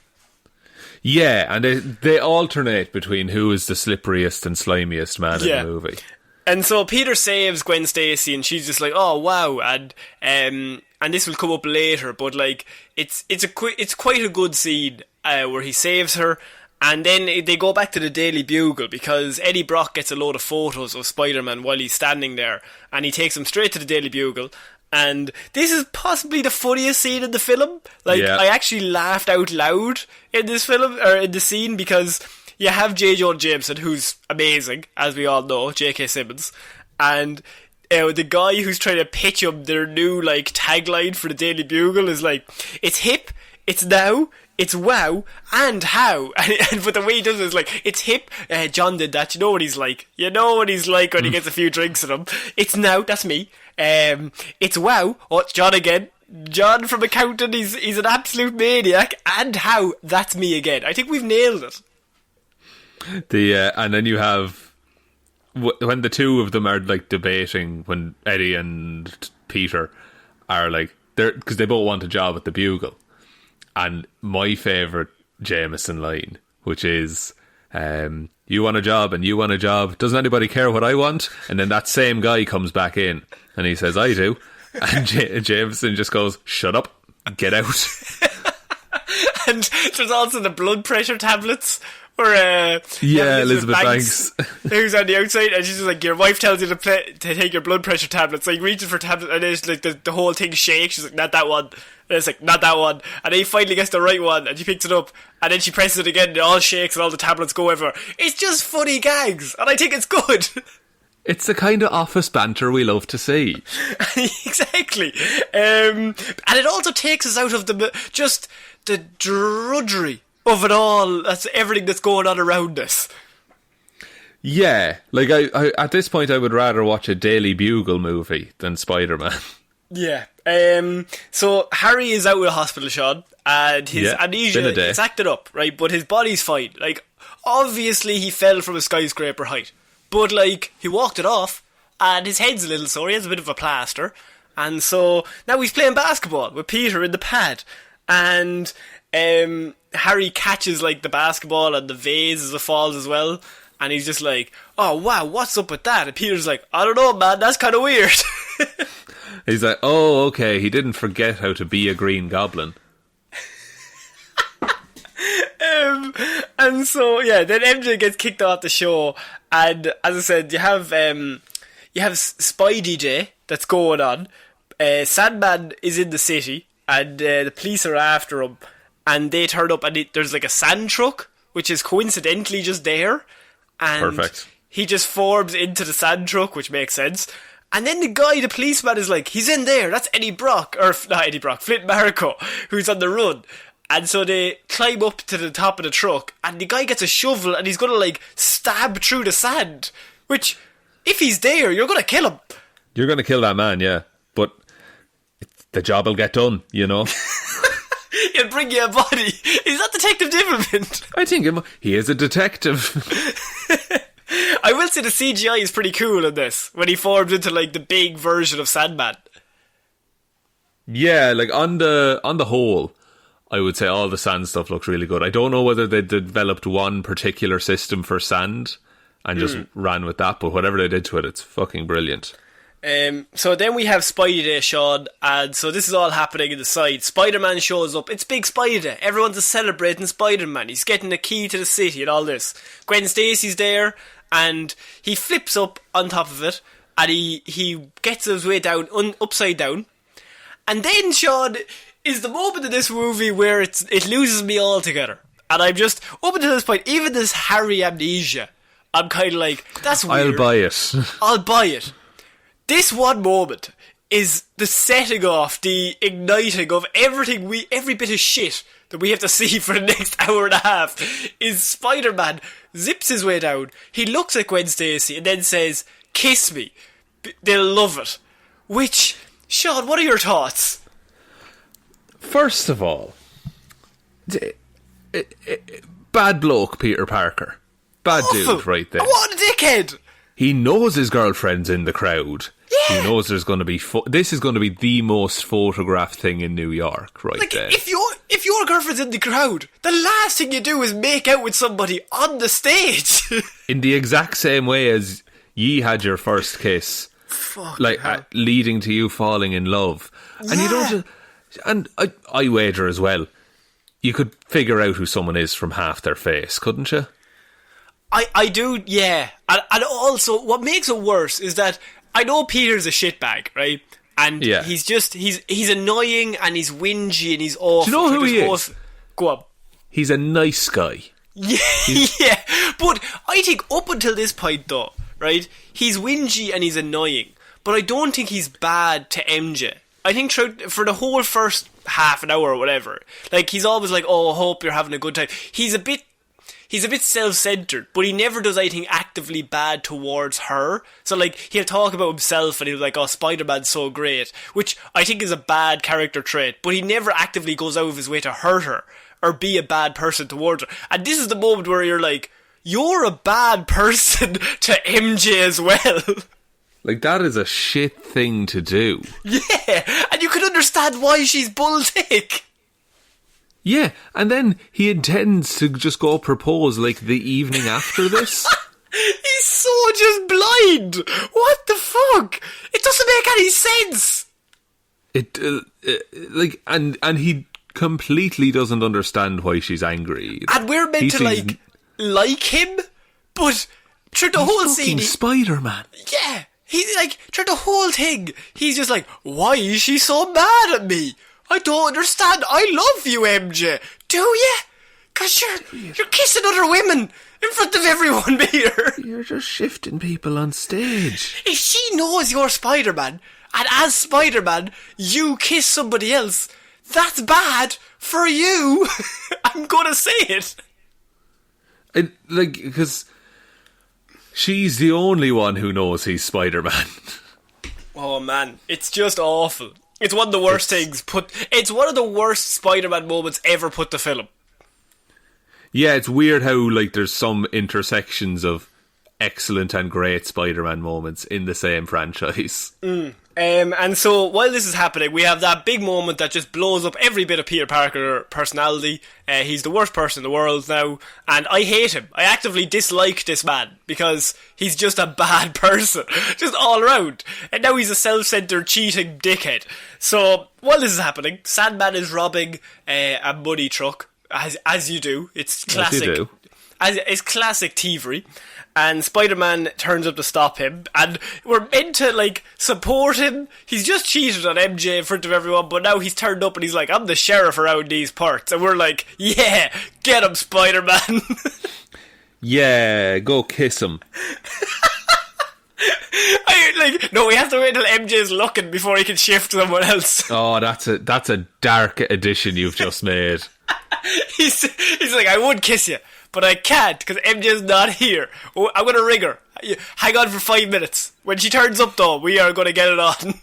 Yeah, and they alternate between who is the slipperiest and slimiest man in the movie.
And so Peter saves Gwen Stacy, and she's just like, oh wow, and this will come up later, but like it's quite a good scene where he saves her. And then they go back to the Daily Bugle because Eddie Brock gets a load of photos of Spider-Man while he's standing there, and he takes them straight to the Daily Bugle. And this is possibly the funniest scene in the film. Like, I actually laughed out loud in this film, or in the scene, because you have J. Jonah Jameson, who's amazing, as we all know, J.K. Simmons, and the guy who's trying to pitch him their new, like, tagline for the Daily Bugle is like, it's hip, it's now, it's wow, and how. But the way he does it is like, it's hip, John did that, you know what he's like. You know what he's like when he gets a few drinks in him. It's now, that's me. It's wow, oh, it's John again. John from accounting, he's an absolute maniac. And how, that's me again. I think we've nailed it.
And then you have, when the two of them are like debating, when Eddie and Peter are like, because they both want a job at the Bugle. And my favourite Jameson line, which is, you want a job and you want a job, doesn't anybody care what I want? And then that same guy comes back in and he says, I do. And Jameson just goes, shut up, get out.
And there's also the blood pressure tablets where
Elizabeth Banks
who's on the outside, and she's just like, your wife tells you to take your blood pressure tablets, so he reaches for tablets, and it's like the whole thing shakes. She's like, not that one. And it's like, not that one. And then he finally gets the right one, and she picks it up, and then she presses it again, and it all shakes, and all the tablets go everywhere. It's just funny gags, and I think it's good.
It's the kind of office banter we love to see.
Exactly. And it also takes us out of the drudgery of it all. That's everything that's going on around us.
Yeah, like I at this point I would rather watch a Daily Bugle movie than Spider-Man.
Yeah. So Harry is out with a hospital, Sean, and his amnesia is acted up, right? But his body's fine. Like, obviously he fell from a skyscraper height, but like he walked it off, and his head's a little sore. He has a bit of a plaster, and so now he's playing basketball with Peter in the pad, and Harry catches like the basketball and the vase as it falls as well, and he's just like, oh wow, what's up with that? And Peter's like, I don't know, man, that's kind of weird.
He's like, oh, okay, he didn't forget how to be a Green Goblin.
And so, yeah, then MJ gets kicked off the show, and as I said, you have Spidey Day that's going on. Sandman is in the city, and the police are after him, and they turn up, and there's like a sand truck, which is coincidentally just there, and
Perfect.
he just forms into the sand truck, which makes sense. And then the policeman is like, he's in there, that's Flint Marco, who's on the run. And so they climb up to the top of the truck, and the guy gets a shovel, and he's gonna, like, stab through the sand. Which, if he's there, you're gonna kill him.
You're gonna kill that man, yeah. But the job will get done, you know?
He'll bring you a body. Is that Detective Dimmerman?
I think he is a detective.
I will say the CGI is pretty cool in this, when he forms into, like, the big version of Sandman.
Yeah, like, on the whole, I would say all the sand stuff looks really good. I don't know whether they developed one particular system for sand and just ran with that, but whatever they did to it, it's fucking brilliant.
So then we have Spidey Day, Sean, and so this is all happening in the side. Spider-Man shows up. It's Big Spidey Day. Everyone's celebrating Spider-Man. He's getting the key to the city and all this. Gwen Stacy's there, and he flips up on top of it, and he gets his way down, upside down. And then, Sean, is the moment in this movie where it loses me altogether. And I'm just, up until this point, even this Harry amnesia, I'm kind of like, that's weird.
I'll buy it.
I'll buy it. This one moment is the setting off, the igniting of everything every bit of shit that we have to see for the next hour and a half, is Spider-Man zips his way down, he looks at Gwen Stacy and then says, kiss me. They'll love it. Which, Sean, what are your thoughts?
First of all, bad bloke Peter Parker. Bad dude right there.
What a dickhead!
He knows his girlfriend's in the crowd.
Yeah.
He knows there's going to be... this is going to be the most photographed thing in New York right there.
If your girlfriend's in the crowd, the last thing you do is make out with somebody on the stage.
In the exact same way as ye had your first kiss. Leading to you falling in love. Yeah. And you don't... And I wager as well, you could figure out who someone is from half their face, couldn't you?
I do, yeah. And also, what makes it worse is that I know Peter's a shitbag, right? And he's annoying and he's whingy and he's awful.
Do you know who he is?
Go on.
He's a nice guy.
Yeah, yeah. But I think up until this point, though, right, he's whingy and he's annoying. But I don't think he's bad to MJ. I think for the whole first half an hour or whatever, like, he's always like, oh, I hope you're having a good time. He's a bit self-centered, but he never does anything actively bad towards her. So, like, he'll talk about himself and he'll be like, oh, Spider-Man's so great, which I think is a bad character trait, but he never actively goes out of his way to hurt her or be a bad person towards her. And this is the moment where you're like, you're a bad person to MJ as well.
Like, that is a shit thing to do.
Yeah, and you can understand why she's bull-tick.
Yeah, and then he intends to just go propose, like, the evening after this.
He's so just blind. What the fuck? It doesn't make any sense.
And he completely doesn't understand why she's angry.
And we're meant to, like him, but through the whole scene...
Spider-Man.
Yeah. He's like, through the whole thing, he's just like, why is she so mad at me? I don't understand. I love you, MJ. Do you? 'Cause you're kissing other women in front of everyone here.
You're just shifting people on stage.
If she knows you're Spider-Man, and as Spider-Man, you kiss somebody else, that's bad for you. I'm gonna say it.
Because... she's the only one who knows he's Spider-Man.
Oh man, it's just awful. It's one of the worst things it's one of the worst Spider-Man moments ever put to film.
Yeah, it's weird how, like, there's some intersections of excellent and great Spider-Man moments in the same franchise.
And so while this is happening, we have that big moment that just blows up every bit of Peter Parker personality. He's the worst person in the world now, and I hate him. I actively dislike this man because he's just a bad person, just all around. And now he's a self-centered, cheating dickhead. So while this is happening, Sandman is robbing a money truck, as you do. It's classic.
As you do.
It's classic thievery. And Spider-Man turns up to stop him, and we're meant to, like, support him. He's just cheated on MJ in front of everyone, but now he's turned up and he's like, I'm the sheriff around these parts. And we're like, yeah, get him, Spider-Man.
Yeah, go kiss him.
No, we have to wait until MJ's looking before he can shift someone else.
Oh, that's a dark addition you've just made.
He's like, I would kiss you, but I can't because MJ's not here. I'm going to ring her. Hang on for 5 minutes. When she turns up, though, we are going to get it on.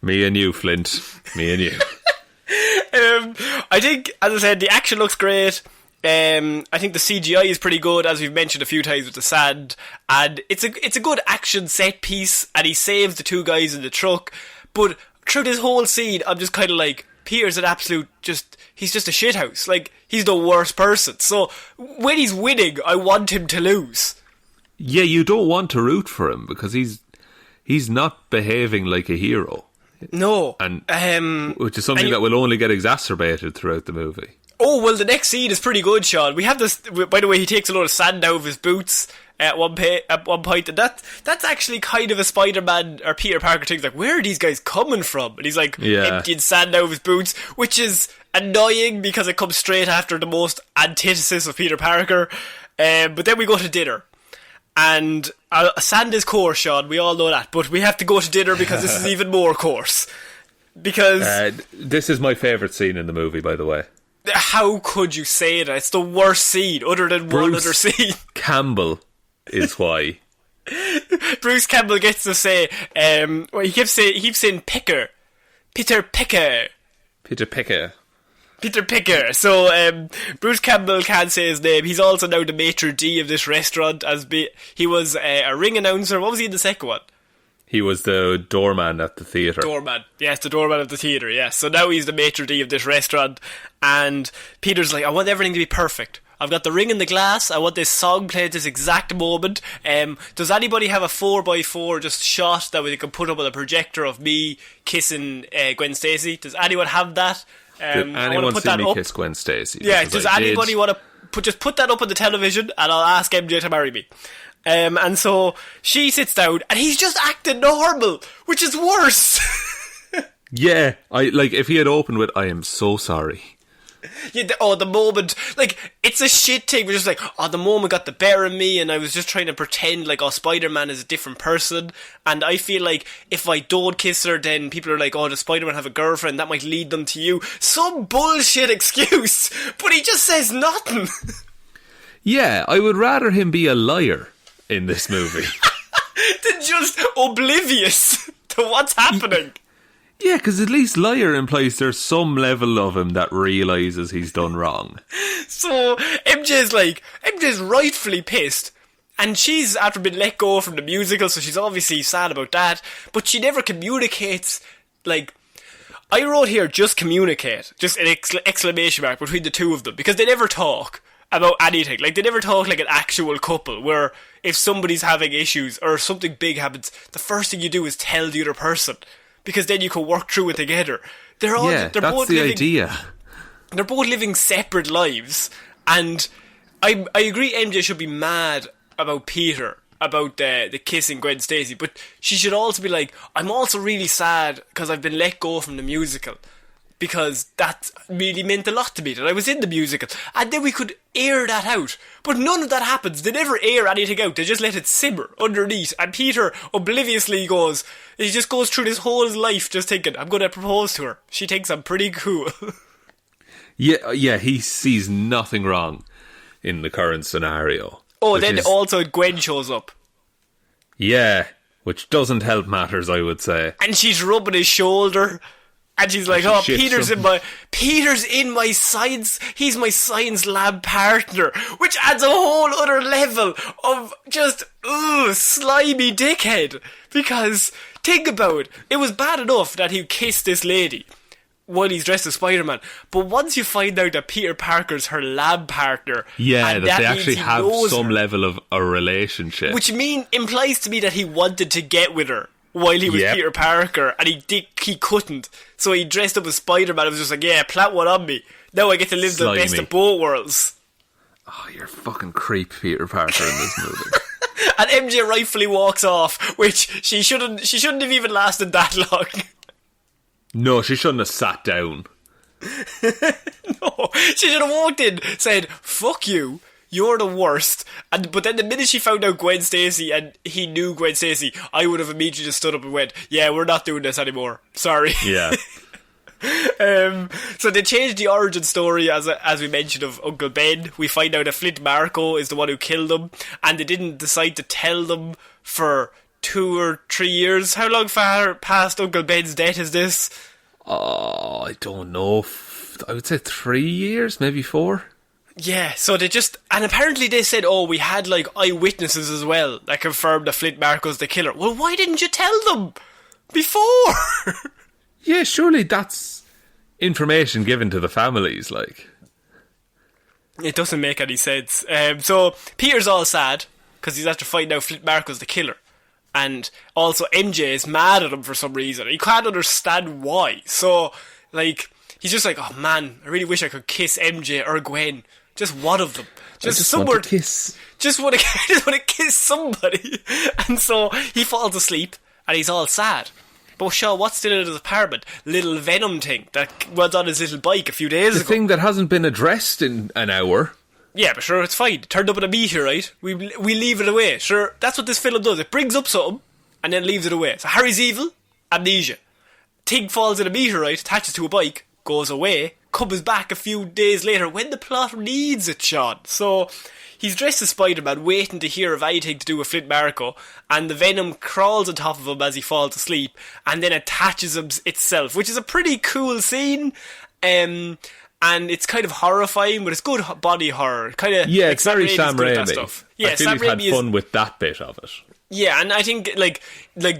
Me and you, Flint. Me and you.
I think, as I said, the action looks great. I think the CGI is pretty good, as we've mentioned a few times with the sand. And it's a good action set piece, and he saves the two guys in the truck. But through this whole scene, I'm just kind of like, Peter's an absolute he's just a shithouse. Like, he's the worst person. So, when he's winning, I want him to lose.
Yeah, you don't want to root for him, because he's not behaving like a hero.
No.
And which is something that will only get exacerbated throughout the movie.
Oh, well, the next scene is pretty good, Sean. We have this, by the way, he takes a load of sand out of his boots at one point, and that's actually kind of a Spider-Man or Peter Parker thing. Like, where are these guys coming from? And he's like, emptying sand out of his boots, which is annoying because it comes straight after the most antithesis of Peter Parker. But then we go to dinner. And sand is coarse, Sean, we all know that, but we have to go to dinner because this is even more coarse. Because
this is my favourite scene in the movie, by the way.
How could you say that? It's the worst scene, other than one other scene.
Campbell is why.
Bruce Campbell gets to say, he keeps saying Picker. Peter Picker.
Peter Picker.
Peter Picker. So, Bruce Campbell can't say his name. He's also now the maitre d' of this restaurant. He was a ring announcer. What was he in the second one?
He was the doorman at the theatre.
Doorman. Yes, the doorman of the theatre, yes. So now he's the maitre d' of this restaurant. And Peter's like, I want everything to be perfect. I've got the ring in the glass. I want this song played at this exact moment. Does anybody have a 4x4 just shot that we can put up on a projector of me kissing Gwen Stacy? Does anyone have that?
Did anyone see me kiss Gwen Stacy?
Yeah, does anybody want to just put that up on the television and I'll ask MJ to marry me? And so she sits down and he's just acting normal, which is worse.
Yeah, if he had opened with, I am so sorry.
Yeah, the moment, it's a shit thing. We're just like, the moment got the better of me, and I was just trying to pretend like, Spider-Man is a different person. And I feel like if I don't kiss her, then people are like, does Spider-Man have a girlfriend? That might lead them to you. Some bullshit excuse, but he just says nothing.
Yeah, I would rather him be a liar in this movie
than just oblivious to what's happening.
Yeah, because at least liar implies there's some level of him that realises he's done wrong. So
MJ's rightfully pissed, and she's after been let go from the musical, so she's obviously sad about that, but she never communicates. I wrote here, just communicate, just an exclamation mark between the two of them, because they never talk about anything. They never talk like an actual couple, where if somebody's having issues or something big happens, the first thing you do is tell the other person, because then you can work through it together. They're
that's
both
the
living,
idea.
They're both living separate lives, and I agree MJ should be mad about Peter, about the kissing Gwen Stacy, but she should also be like, I'm also really sad because I've been let go from the musical, because that really meant a lot to me, that I was in the musical, and then we could air that out. But none of that happens. They never air anything out. They just let it simmer underneath, and Peter obliviously he just goes through this whole life just thinking, I'm going to propose to her. She thinks I'm pretty cool.
Yeah, he sees nothing wrong in the current scenario.
Oh, then also Gwen shows up.
Yeah, which doesn't help matters, I would say.
And she's rubbing his shoulder. And she's like, oh, Peter's in my science, he's my science lab partner, which adds a whole other level of just, slimy dickhead. Because, think about it, it was bad enough that he kissed this lady while he's dressed as Spider-Man, but once you find out that Peter Parker's her lab partner,
that they actually have some level of a relationship,
which implies to me that he wanted to get with her while he was Peter Parker, and he couldn't, so he dressed up as Spider-Man and was just like, yeah, plant one on me, now I get to live the best of both worlds.
Oh, you're a fucking creep, Peter Parker, in this movie.
And MJ rightfully walks off, which she shouldn't have even lasted that long.
No, she shouldn't have sat down.
No, she should have walked in, said, fuck you, you're the worst. But then the minute she found out Gwen Stacy and he knew Gwen Stacy, I would have immediately just stood up and went, yeah, we're not doing this anymore. Sorry.
Yeah.
So they changed the origin story, as we mentioned, of Uncle Ben. We find out that Flint Marko is the one who killed him, and they didn't decide to tell them for 2 or 3 years. How long far past Uncle Ben's death is this?
Oh, I don't know. I would say 3 years, maybe 4.
Yeah, so they just... And apparently they said, we had, like, eyewitnesses as well that confirmed that Flint Marko's the killer. Well, why didn't you tell them before?
Yeah, surely that's information given to the families, like.
It doesn't make any sense. So Peter's all sad because he's after finding out Flint Marko's the killer. And also MJ is mad at him for some reason. He can't understand why. So, like, he's just like, oh man, I really wish I could kiss MJ or Gwen. Just one of them.
Just somewhere to kiss.
Just want to kiss somebody. And so he falls asleep and he's all sad. But sure, what's still in his apartment? Little Venom thing that was on his little bike a few days ago.
The thing that hasn't been addressed in an hour.
Yeah, but sure, it's fine. It turned up in a meteorite. We leave it away. Sure, that's what this film does. It brings up something and then leaves it away. So Harry's evil, amnesia. Thing falls in a meteorite, attaches to a bike, goes away, comes back a few days later when the plot needs it, Sean. So he's dressed as Spider-Man, waiting to hear of anything to do with Flint Marko, and the Venom crawls on top of him as he falls asleep, and then attaches him itself, which is a pretty cool scene. And it's kind of horrifying, but it's good body horror.
Yeah, it's very Sam Raimi.
Yeah,
I feel
Sam
he's had
Raimi
fun with that bit of it.
Yeah, and I think, like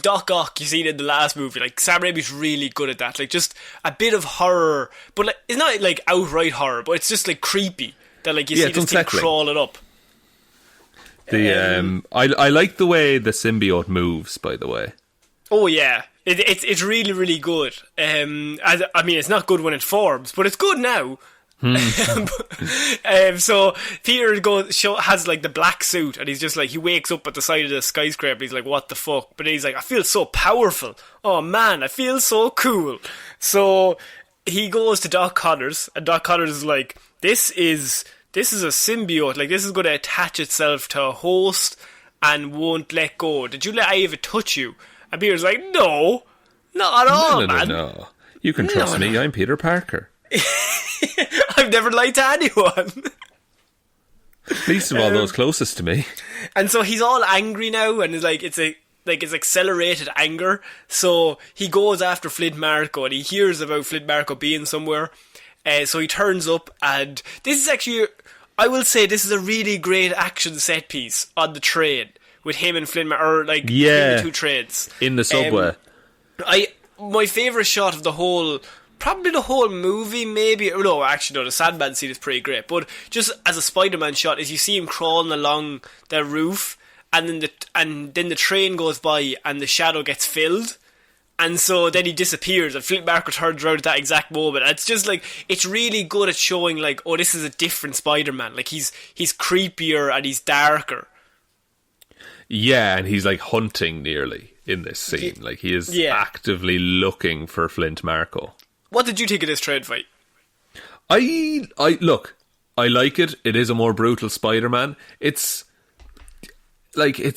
Doc Ock, you seen in the last movie, like, Sam Raimi's really good at that. Like, just a bit of horror, but like, it's not, like, outright horror, but it's just, like, creepy. That, like, you see this thing crawling up.
I like the way the symbiote moves, by the way.
Oh, yeah. It's really, really good. I mean, it's not good when it forms, but it's good now. So Peter has like the black suit, and he's just like, he wakes up at the side of the skyscraper, he's like, what the fuck? But he's like, I feel so powerful. Oh man, I feel so cool. So he goes to Doc Connors, and Doc Connors is like, this is a symbiote, like, this is going to attach itself to a host and won't let go. Did you let any of it touch you? And Peter's like, no, not at all, man.
No. You can trust me, I'm Peter Parker.
I've never lied to anyone.
Least of all those closest to me.
And so he's all angry now, and it's accelerated anger. So he goes after Flint Marko, and he hears about Flint Marko being somewhere. So he turns up, and this is actually, I will say, this is a really great action set piece on the train with him and Flint Marko, or like the two trains
in the subway.
My favourite shot of the whole. Probably the whole movie, maybe. No, actually, no, the Sandman scene is pretty great. But just as a Spider-Man shot, is you see him crawling along the roof, and then the train goes by, and the shadow gets filled, and so then he disappears, and Flint Marko turns around at that exact moment. And it's just like, it's really good at showing, like, oh, this is a different Spider-Man. Like, he's creepier and he's darker.
Yeah, and he's like hunting nearly in this scene. Like, he is actively looking for Flint Marko.
What did you think of this train fight?
I look, I like it. It is a more brutal Spider-Man. It's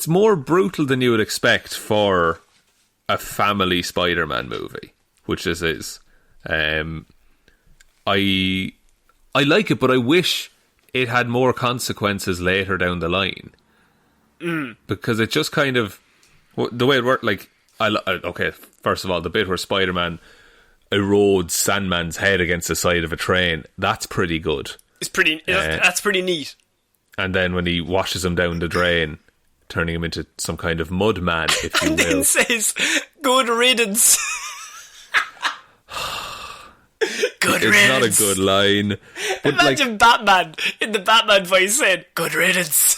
more brutal than you would expect for a family Spider-Man movie, which this is. I like it, but I wish it had more consequences later down the line. Because it just kind of, the way it worked, like, okay, first of all, the bit where Spider-Man erodes Sandman's head against the side of a train. That's pretty good.
That's pretty neat.
And then when he washes him down the drain, turning him into some kind of mud man, if you
And
will.
then says, good riddance. Good riddance.
It's not a good line. But
Imagine Batman in the Batman voice saying, good riddance.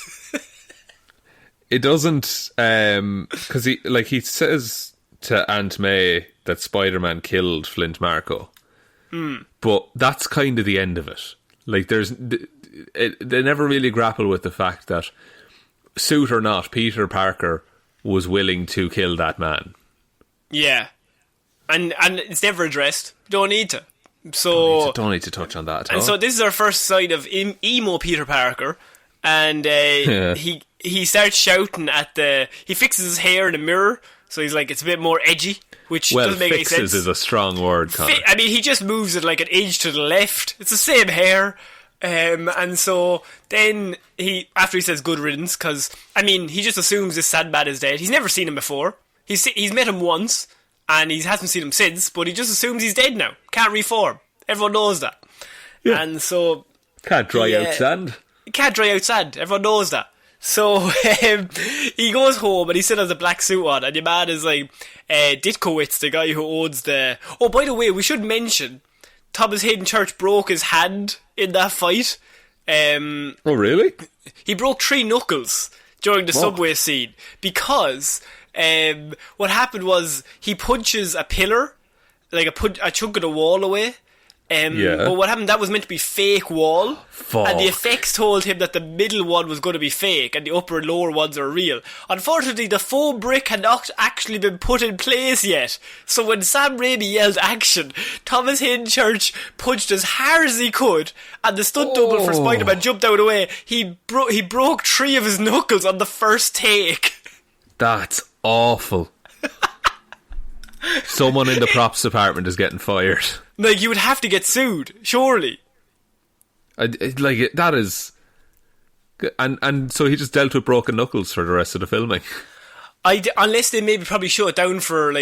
it doesn't, because he says to Aunt May that Spider-Man killed Flint Marko. But that's kind of the end of it. Like, they never really grapple with the fact that, suit or not, Peter Parker was willing to kill that man.
Yeah. And it's never addressed. Don't need to. So
don't need to touch on that at all.
And so this is our first sight of emo Peter Parker. And he starts shouting at he fixes his hair in a mirror. So he's like, it's a bit more edgy, which doesn't make any sense.
Fixes is a strong word, Connor.
I mean, he just moves it like an inch to the left. It's the same hair. And so then after he says good riddance, because, I mean, he just assumes this Sandman is dead. He's never seen him before. He's met him once, and he hasn't seen him since, but he just assumes he's dead now. Can't reform. Everyone knows that. Yeah. And so...
Can't dry out sand.
Can't dry out sand. Everyone knows that. So he goes home and he still has a black suit on, and your man is like Ditkowitz, the guy who owns the... Oh, by the way, we should mention Thomas Hayden Church broke his hand in that fight.
Oh, really?
He broke 3 knuckles during the subway scene because what happened was he punches a pillar, like a chunk of the wall away. But what happened, that was meant to be fake wall.
Fuck.
And the effects told him that the middle one was going to be fake and the upper and lower ones are real. Unfortunately, the foam brick had not actually been put in place yet. So when Sam Raimi yelled action, Thomas Hayden Church punched as hard as he could, and the stunt double for Spider-Man jumped out of the way. He broke 3 of his knuckles on the first take.
That's awful. Someone in the props department is getting fired.
Like, you would have to get sued, surely.
That is... And so he just dealt with broken knuckles for the rest of the filming.
Unless they maybe probably shut it down for,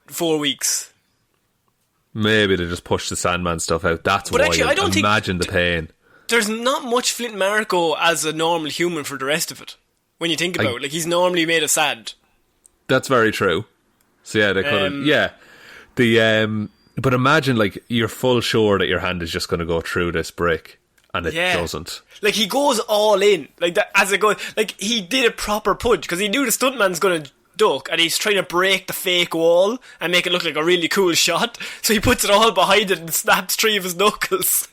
4 weeks.
Maybe they just pushed the Sandman stuff out. That's why. Actually, I don't imagine the pain.
There's not much Flint Marko as a normal human for the rest of it. When you think about it. He's normally made of sand.
That's very true. So yeah, they couldn't... But imagine, you're full sure that your hand is just going to go through this brick, and it doesn't. He
goes all in, that as it goes. He did a proper punch, because he knew the stuntman's going to duck, and he's trying to break the fake wall and make it look like a really cool shot. So he puts it all behind it and snaps 3 of his knuckles.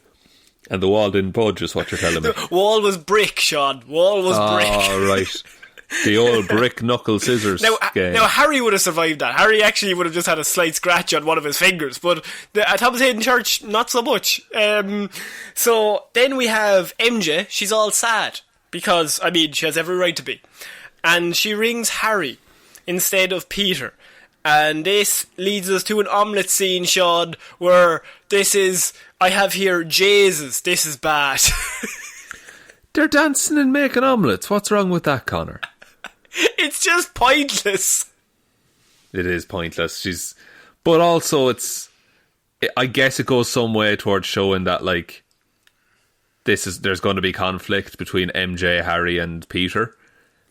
And the wall didn't budge, is what you're telling me.
The wall was brick, Sean. Wall was brick.
Oh, right. The old brick knuckle scissors game.
Now, Harry would have survived that. Harry actually would have just had a slight scratch on one of his fingers, but Thomas Hayden Church, not so much. So then we have MJ. She's all sad because, she has every right to be. And she rings Harry instead of Peter. And this leads us to an omelette scene, Sean, where I have here Jesus, this is bad.
They're dancing and making omelettes. What's wrong with that, Connor?
It's just pointless.
It is pointless. But also I guess it goes some way towards showing that there's going to be conflict between MJ, Harry, and Peter.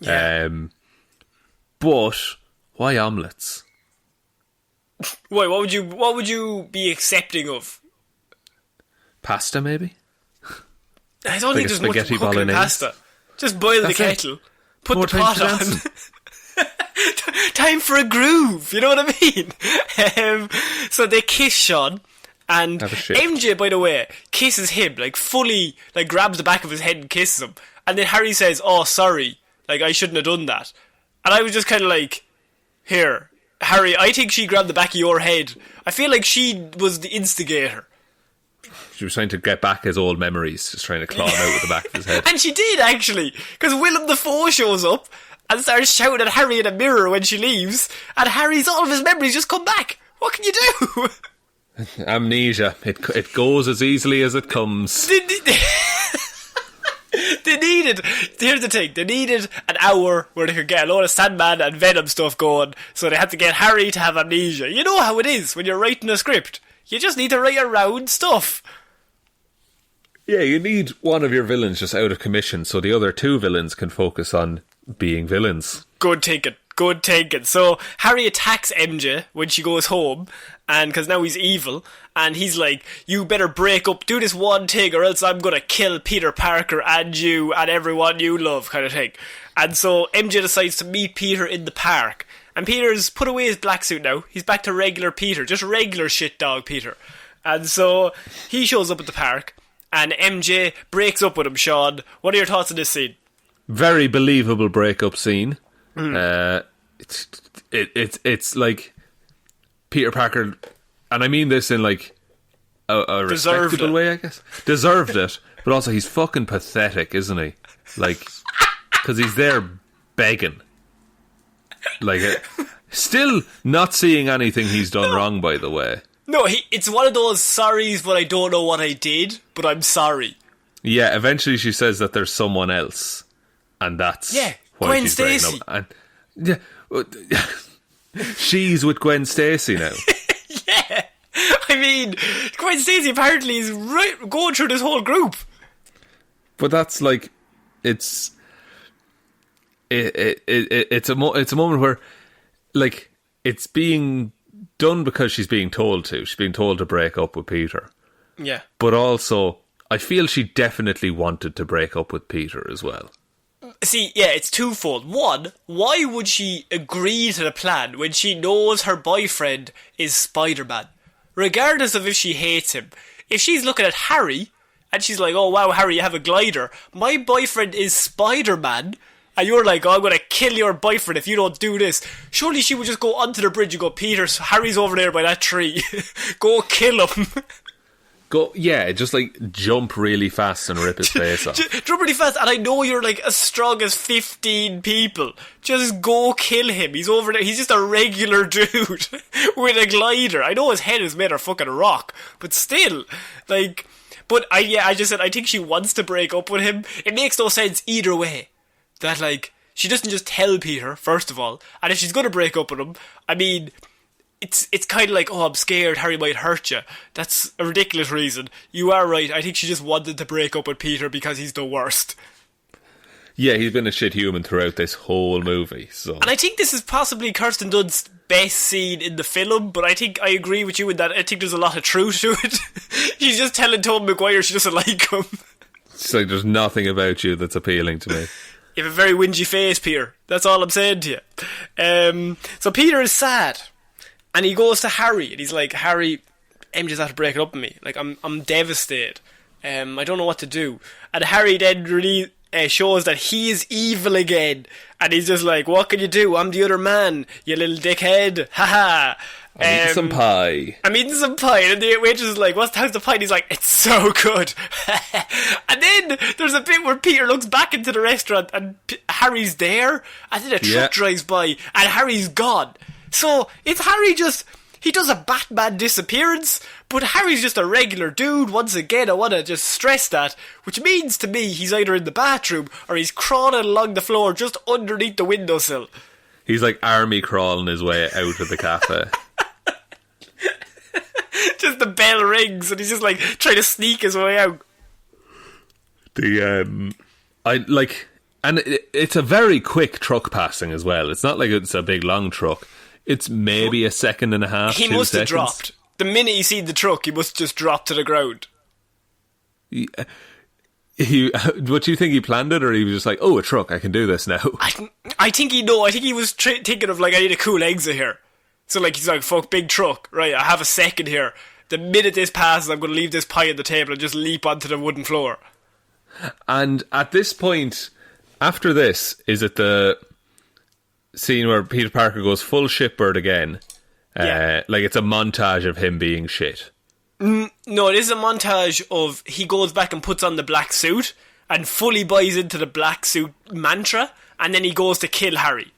Yeah. But why omelettes?
Why? What would you be accepting of?
Pasta, maybe.
I don't think there's much cooking in pasta. Just boil the kettle, put the pot on. Time for a groove, you know what I mean? So they kiss Sean, and MJ, by the way, kisses him, fully, grabs the back of his head and kisses him. And then Harry says, oh, sorry, I shouldn't have done that. And I was just kind of here, Harry, I think she grabbed the back of your head. I feel like she was the instigator.
She was trying to get back his old memories, just trying to claw him out with the back of his head.
And she did, actually, because Willem Dafoe shows up and starts shouting at Harry in a mirror when she leaves, and all of his memories just come back. What can you do?
Amnesia. It goes as easily as it comes.
They needed... Here's the thing. They needed an hour where they could get a load of Sandman and Venom stuff going, so they had to get Harry to have amnesia. You know how it is when you're writing a script. You just need to write around stuff.
Yeah, you need one of your villains just out of commission so the other two villains can focus on being villains.
Good thinking. So Harry attacks MJ when she goes home, and because now he's evil, and he's like, you better break up, do this one thing, or else I'm gonna kill Peter Parker and you and everyone you love, kind of thing. And so MJ decides to meet Peter in the park, and Peter's put away his black suit now. He's back to regular Peter, just regular shit dog Peter. And so he shows up at the park, and MJ breaks up with him. Sean, what are your thoughts on this scene?
Very believable breakup scene. It's like Peter Parker, and I mean this in like a respectable way, I guess. Deserved it, but also he's fucking pathetic, isn't he? Like, because he's there begging, like, still not seeing anything he's done wrong. By the way,
no, it's one of those sorries, but I don't know what I did, but I'm sorry.
Yeah, eventually she says that there's someone else, and that's
Gwen Stacy.
And she's with Gwen Stacy now.
Yeah, I mean, Gwen Stacy apparently is going through this whole group.
But that's like, it's a moment where, like, it's being done because she's being told to. She's being told to break up with Peter.
Yeah.
But also, I feel she definitely wanted to break up with Peter as well.
See, yeah, it's twofold. One, why would she agree to the plan when she knows her boyfriend is Spider-Man? Regardless of if she hates him. If she's looking at Harry, and she's like, oh wow, Harry, you have a glider. My boyfriend is Spider-Man, and you're like, oh, I'm going to kill your boyfriend if you don't do this. Surely she would just go onto the bridge and go, Peter, Harry's over there by that tree. Go kill him.
Just like jump really fast and rip his face off.
Jump really fast, and I know you're like as strong as 15 people. Just go kill him. He's over there. He's just a regular dude with a glider. I know his head is made of fucking rock, but still, like. But I just said I think she wants to break up with him. It makes no sense either way. That like she doesn't just tell Peter first of all, and if she's gonna break up with him, I mean. It's kind of like, oh, I'm scared Harry might hurt you. That's a ridiculous reason. You are right. I think she just wanted to break up with Peter because he's the worst.
Yeah, he's been a shit human throughout this whole movie. So, and
I think this is possibly Kirsten Dunst's best scene in the film, but I think I agree with you in that I think there's a lot of truth to it. She's just telling Tobey Maguire she doesn't like him.
It's like there's nothing about you that's appealing to me.
You have a very whingy face, Peter. That's all I'm saying to you. So Peter is sad. And he goes to Harry, and he's like, Harry, MJ's after breaking up with me. Like, I'm devastated. I don't know what to do. And Harry then really shows that he is evil again. And he's just like, what can you do? I'm the other man, you little dickhead. Haha.
I'm eating some pie.
And the waitress is like, how's the pie? And he's like, it's so good. And then there's a bit where Peter looks back into the restaurant, and Harry's there. And then a truck drives by, and Harry's gone. So, it's Harry he does a Batman disappearance, but Harry's just a regular dude. Once again, I want to just stress that, which means to me he's either in the bathroom or he's crawling along the floor just underneath the windowsill.
He's like army crawling his way out of the cafe.
Just the bell rings and he's just like trying to sneak his way out.
It's a very quick truck passing as well. It's not like it's a big long truck. It's maybe a second and a half.
He must have dropped. The minute he seen the truck, he must have just dropped to the ground.
What do you think, he planned it, or he was just like, oh, a truck, I can do this now?
I think he was thinking of like, I need a cool exit here. So like, he's like, fuck, big truck. Right, I have a second here. The minute this passes, I'm going to leave this pie on the table and just leap onto the wooden floor.
And at this point, after this, is it the scene where Peter Parker goes full shitbird again? Like it's a montage of him being shit.
No, it is a montage of he goes back and puts on the black suit and fully buys into the black suit mantra, and then he goes to kill Harry.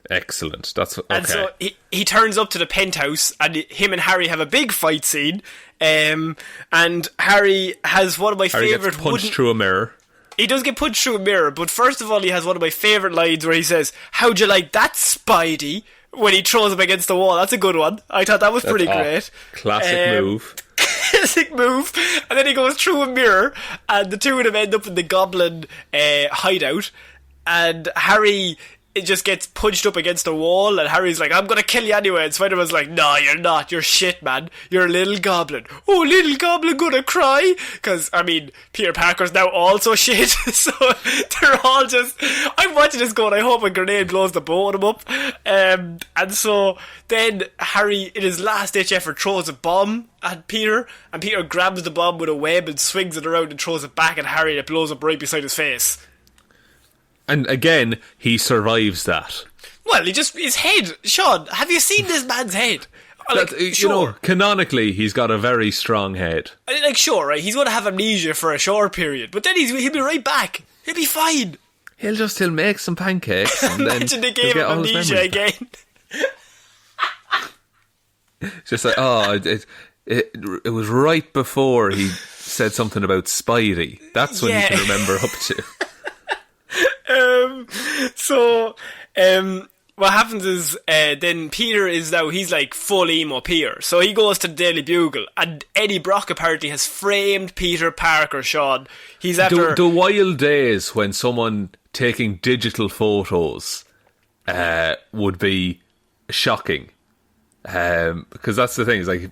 Excellent. That's okay.
And so he turns up to the penthouse, and him and Harry have a big fight scene. And Harry has one of my favourite.
Gets punched through a mirror.
He does get punched through a mirror, but first of all, he has one of my favourite lines where he says, "How'd you like that, Spidey?" when he throws him against the wall. That's a good one. I thought that was pretty great.
Classic move.
Classic move. And then he goes through a mirror, and the two of them end up in the goblin hideout, and Harry... It just gets punched up against the wall, and Harry's like, I'm gonna kill you anyway, and Spider-Man's like, no, you're not, you're shit, man, you're a little goblin. Oh, little goblin gonna cry? Because, I mean, Peter Parker's now also shit, so they're all just, I'm watching this going, I hope a grenade blows the both of them up. And so then Harry, in his last ditch effort, throws a bomb at Peter, and Peter grabs the bomb with a web and swings it around and throws it back at Harry, and it blows up right beside his face.
And again, he survives that.
Well, his head, Sean, have you seen this man's head? Like,
you know, canonically, he's got a very strong head.
Like, sure, right, he's going to have amnesia for a short period, but then he'll be right back. He'll be fine.
He'll make some pancakes, and then
imagine they gave him amnesia again.
Just like, it was right before he said something about Spidey. That's when you can remember up to.
What happens is then Peter is now, he's like full emo Peter, so he goes to the Daily Bugle, and Eddie Brock apparently has framed Peter Parker, Sean. He's after
the wild days when someone taking digital photos would be shocking, because that's the thing, is like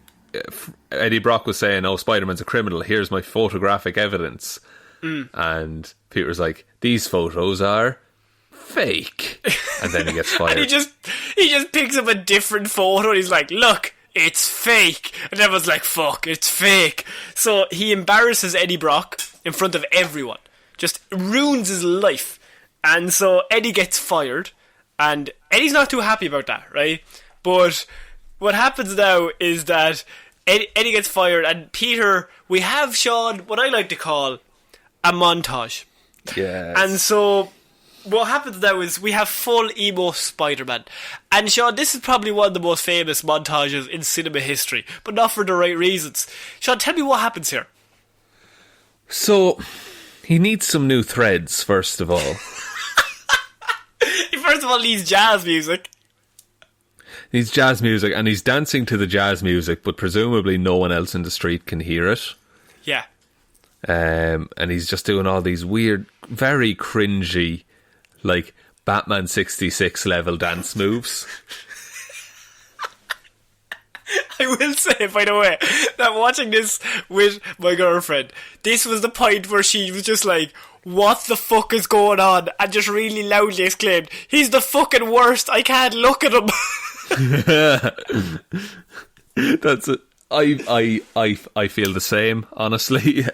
Eddie Brock was saying, oh, Spider-Man's a criminal, here's my photographic evidence. And Peter's like, these photos are fake, and then he gets fired.
And he just picks up a different photo, and he's like, look, it's fake. And everyone's like, fuck, it's fake. So he embarrasses Eddie Brock in front of everyone, just ruins his life. And so Eddie gets fired, and Eddie's not too happy about that, right? But what happens now is that Eddie gets fired, and Peter, we have, Sean, what I like to call a montage.
Yes.
And so what happens now is we have full emo Spider-Man. And Sean, this is probably one of the most famous montages in cinema history, but not for the right reasons. Sean, tell me what happens here.
So, he needs some new threads, first of all.
First of all, he needs jazz music.
He's jazz music, and he's dancing to the jazz music, but presumably no one else in the street can hear it.
Yeah.
And he's just doing all these weird, very cringy, like Batman 66 level dance moves.
I will say, by the way, that watching this with my girlfriend, this was the point where she was just like, what the fuck is going on? And just really loudly exclaimed, he's the fucking worst, I can't look at him.
That's it. I feel the same, honestly.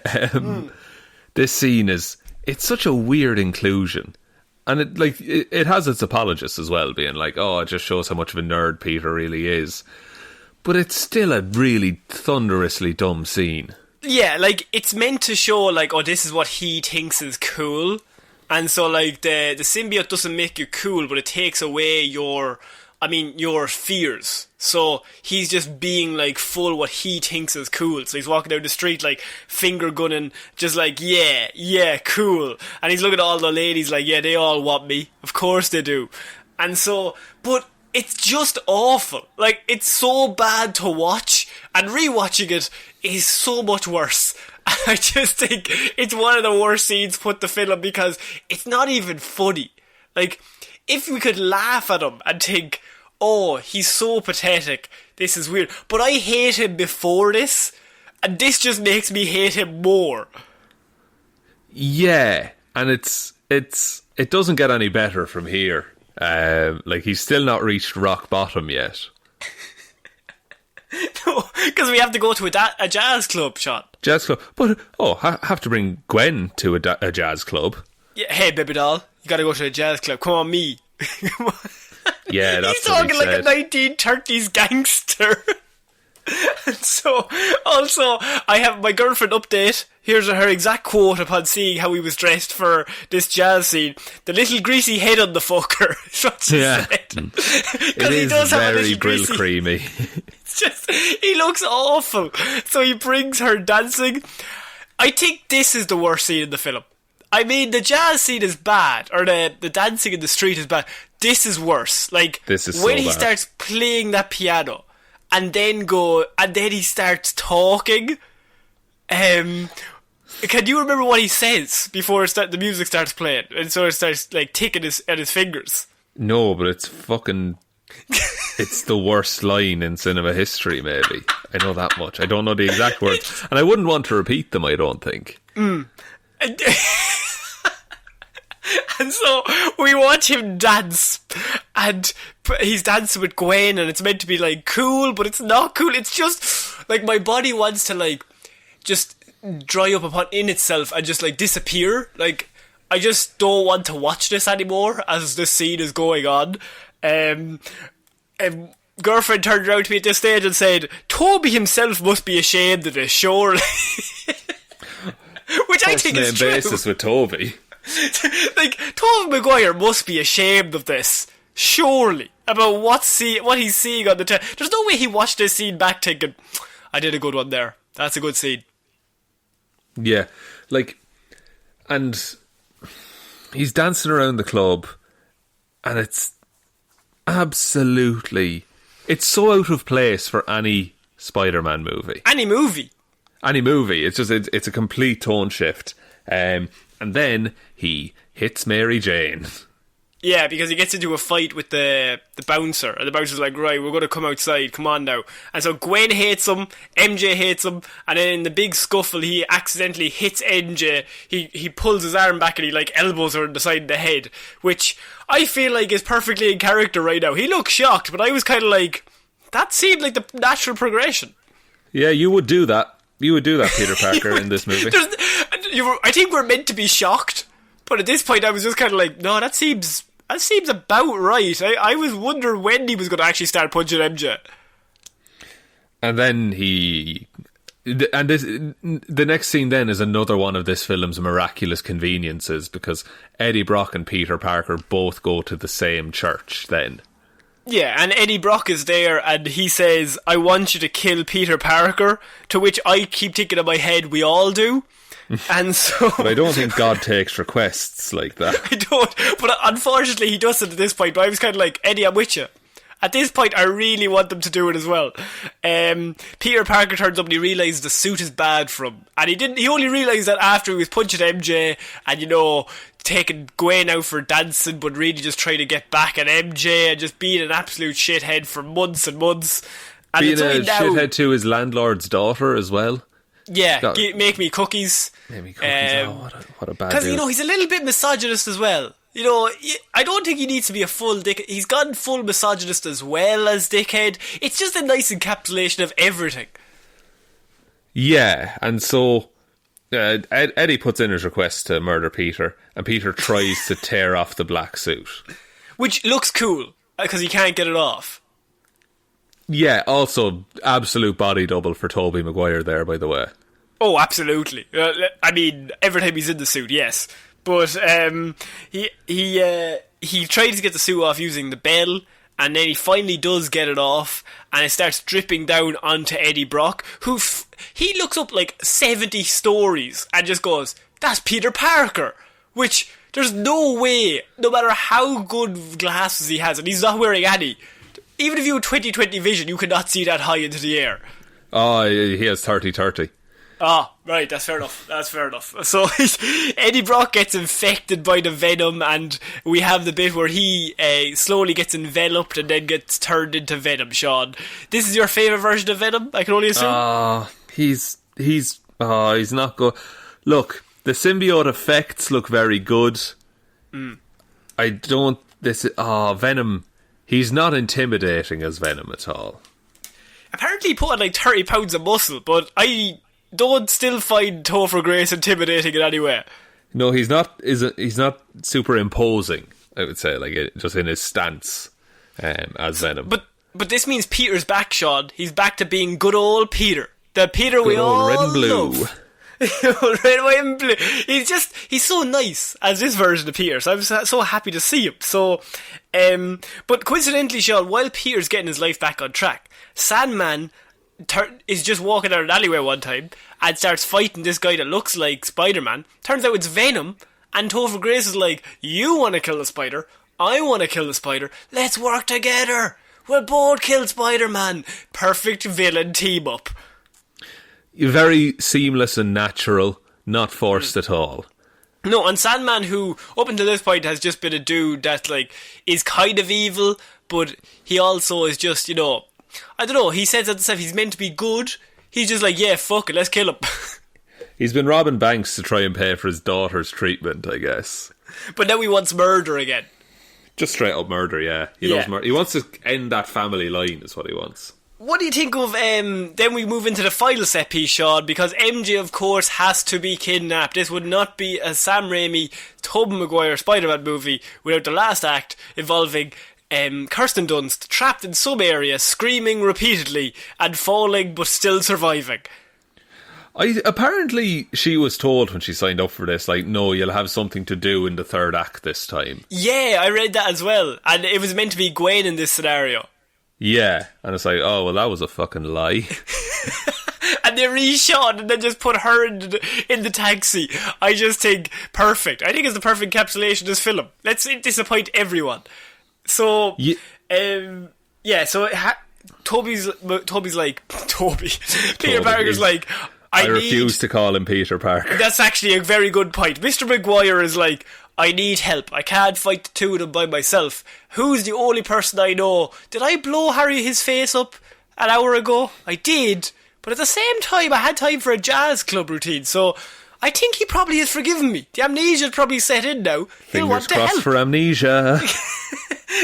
This scene it's such a weird inclusion, and it has its apologists as well, being like, oh, it just shows how much of a nerd Peter really is, but it's still a really thunderously dumb scene.
Yeah, like, it's meant to show, like, oh, this is what he thinks is cool, and so, like, the symbiote doesn't make you cool, but it takes away your fears. So he's just being like full what he thinks is cool. So he's walking down the street like finger gunning, just like, yeah, cool. And he's looking at all the ladies like, yeah, they all want me. Of course they do. And so, but it's just awful. Like, it's so bad to watch, and rewatching it is so much worse. I just think it's one of the worst scenes put to film, because it's not even funny. Like, if we could laugh at him and think, oh, he's so pathetic, this is weird, but I hate him before this, and this just makes me hate him more.
Yeah, and it doesn't get any better from here. Like, he's still not reached rock bottom yet.
No, because we have to go to a jazz club, Sean.
Jazz club, but have to bring Gwen to a jazz club.
Yeah, hey, baby doll, you gotta go to a jazz club. Come on, me. Come on.
Yeah, that's
he's
what
talking like a 1930s gangster. And so, also, I have my girlfriend update. Here's her exact quote upon seeing how he was dressed for this jazz scene. The little greasy head on the fucker. Is what she said.
It is does very grill creamy.
It's just, he looks awful. So he brings her dancing. I think this is the worst scene in the film. I mean, the jazz scene is bad, or the dancing in the street is bad. this is worse. Like,
This is
when
so
he
bad.
starts playing that piano, and then he starts talking. Can you remember what he says before the music starts playing? And so it starts, like, ticking at his fingers.
No, but it's fucking... It's the worst line in cinema history, maybe. I know that much. I don't know the exact words. And I wouldn't want to repeat them, I don't think.
And so we watch him dance, and he's dancing with Gwen, and it's meant to be, like, cool, but it's not cool. It's just, like, my body wants to, like, just dry up in itself and just, like, disappear. Like, I just don't want to watch this anymore as this scene is going on. Girlfriend turned around to me at this stage and said, Toby himself must be ashamed of this, surely. Which I think is true.
Basis with Toby.
Like, Tobey Maguire must be ashamed of this, surely, about what he's seeing on the There's no way he watched this scene back thinking, I did a good one there. That's a good scene.
Yeah, like, and he's dancing around the club, and it's absolutely... It's so out of place for any Spider-Man movie.
Any movie.
It's just, it's a complete tone shift. And then he hits Mary Jane.
Yeah, because he gets into a fight with the bouncer, and the bouncer's like, right, we're going to come outside, come on now. And so Gwen hates him, MJ hates him, and then in the big scuffle, he accidentally hits MJ, he pulls his arm back and he, like, elbows her in the side of the head, which I feel like is perfectly in character right now. He looks shocked, but I was kind of like, that seemed like the natural progression.
Yeah, you would do that. You would do that, Peter Parker, in this movie.
I think we're meant to be shocked, but at this point I was just kind of like, no, that seems about right. I was wondering when he was going to actually start punching MJ.
And then the next scene then is another one of this film's miraculous conveniences, because Eddie Brock and Peter Parker both go to the same church then.
Yeah, and Eddie Brock is there, and he says, I want you to kill Peter Parker, to which I keep thinking in my head, we all do. And so...
But I don't think God takes requests like that.
I don't, but unfortunately he doesn't at this point, but I was kind of like, Eddie, I'm with you. At this point, I really want them to do it as well. Peter Parker turns up and he realises the suit is bad for him. And he only realised that after he was punching MJ and, you know, taking Gwen out for dancing, but really just trying to get back at MJ and just being an absolute shithead for months and months. And
being
it's
a
only now,
shithead to his landlord's daughter as well.
Yeah, make me cookies.
Make me cookies. What a bad dude.
Because, you know, he's a little bit misogynist as well. You know, I don't think he needs to be a full dickhead. He's gone full misogynist as well as dickhead. It's just a nice encapsulation of everything.
Yeah, and so Eddie puts in his request to murder Peter, and Peter tries to tear off the black suit.
Which looks cool, because he can't get it off.
Yeah, also, absolute body double for Tobey Maguire there, by the way.
Oh, absolutely. I mean, every time he's in the suit, yes. But he tries to get the suit off using the bell, and then he finally does get it off, and it starts dripping down onto Eddie Brock, who he looks up like 70 stories and just goes, that's Peter Parker, which there's no way, no matter how good glasses he has, and he's not wearing any, even if you have 20/20 vision, you cannot see that high into the air.
Oh, he has 30/30.
Ah, right, that's fair enough. So, Eddie Brock gets infected by the venom, and we have the bit where he slowly gets enveloped and then gets turned into Venom, Sean. This is your favourite version of Venom, I can only assume?
He's not good. Look, the symbiote effects look very good. Venom, he's not intimidating as Venom at all.
Apparently he put on like 30 pounds of muscle, but I don't still find Topher Grace intimidating in any way.
No, he's not super imposing, I would say, like just in his stance as Venom.
But this means Peter's back, Sean. He's back to being good old Peter. The Peter we all
red and blue.
love. Red, white and blue. He's so nice as this version of Peter, so I'm so happy to see him. So, but coincidentally, Sean, while Peter's getting his life back on track, Sandman is just walking down an alleyway one time and starts fighting this guy that looks like Spider-Man. Turns out it's Venom, and Topher Grace is like, you want to kill the spider, I want to kill the spider. Let's work together. We'll both kill Spider-Man. Perfect villain team up.
Very seamless and natural, not forced at all.
No, and Sandman, who up until this point has just been a dude that like is kind of evil, but he also is just, you know, I don't know, he says at the stuff he's meant to be good. He's just like, yeah, fuck it, let's kill him.
He's been robbing banks to try and pay for his daughter's treatment, I guess.
But now he wants murder again.
Just straight up murder, yeah. He loves murder. He wants to end that family line, is what he wants.
What do you think of, then we move into the final set piece, Sean, because MJ, of course, has to be kidnapped. This would not be a Sam Raimi, Tobey Maguire Spider-Man movie without the last act involving Kirsten Dunst trapped in some area, screaming repeatedly and falling but still surviving.
Apparently she was told when she signed up for this, like, no, you'll have something to do in the third act this time.
Yeah, I read that as well. And it was meant to be Gwen in this scenario.
Yeah, and it's like, oh, well, that was a fucking lie.
And they reshot and then just put her in the taxi. I just think, perfect. I think it's the perfect encapsulation of this film. Let's disappoint everyone. So, so Toby's like, Peter Parker's like, I
refuse to call him Peter Parker.
That's actually a very good point. Mr. Maguire is like, I need help. I can't fight the two of them by myself. Who's the only person I know? Did I blow Harry his face up an hour ago? I did. But at the same time, I had time for a jazz club routine, so I think he probably has forgiven me. The amnesia's probably set in now. He'll want to help.
Fingers crossed for amnesia.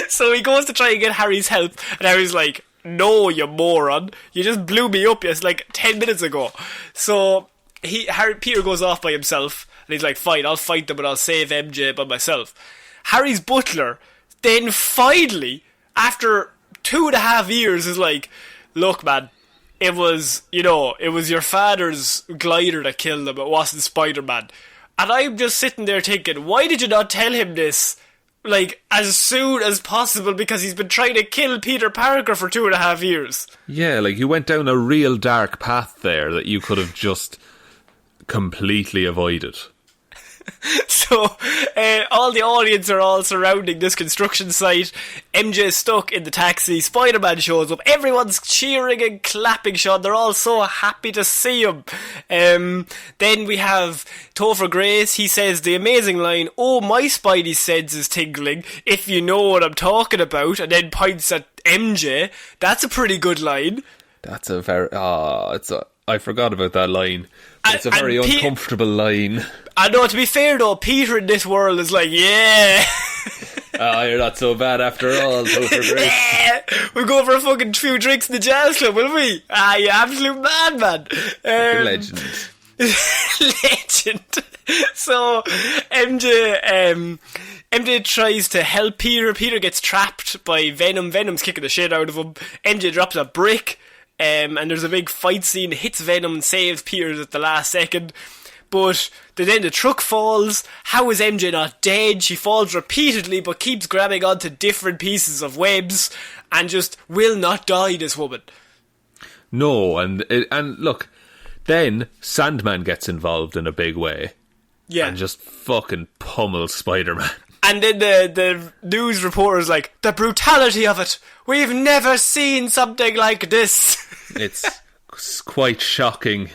So he goes to try and get Harry's help, and Harry's like, no, you moron. You just blew me up just like 10 minutes ago. So Peter goes off by himself. And he's like, fine, I'll fight them, but I'll save MJ by myself. Harry's butler then finally, after 2.5 years, is like, look, man, it was your father's glider that killed him. It wasn't Spider-Man. And I'm just sitting there thinking, why did you not tell him this, like, as soon as possible? Because he's been trying to kill Peter Parker for 2.5 years. Yeah,
like, you went down a real dark path there that you could have just completely avoided.
So all the audience are all surrounding this construction site. MJ is stuck in the taxi. Spider-Man shows up. Everyone's cheering and clapping, Sean. They're all so happy to see him. Then we have Topher Grace. He says the amazing line, "Oh, my spidey sense is tingling, if you know what I'm talking about," and then points at MJ. That's a pretty good line.
That's a very... I forgot about that line. It's a very uncomfortable line.
I know, to be fair though, Peter in this world is like, yeah.
You're not so bad after all, Topher Grace.
Yeah, we'll go for a fucking few drinks in the jazz club, will we? You absolute madman.
Legend.
Legend. So, MJ tries to help Peter. Peter gets trapped by Venom. Venom's kicking the shit out of him. MJ drops a brick. And there's a big fight scene, hits Venom and saves Peter at the last second. But then the truck falls. How is MJ not dead? She falls repeatedly but keeps grabbing onto different pieces of webs and just will not die, this woman.
No, and look, then Sandman gets involved in a big way.
Yeah.
And just fucking pummels Spider-Man.
And then the news reporter's like, the brutality of it. We've never seen something like this.
It's quite shocking.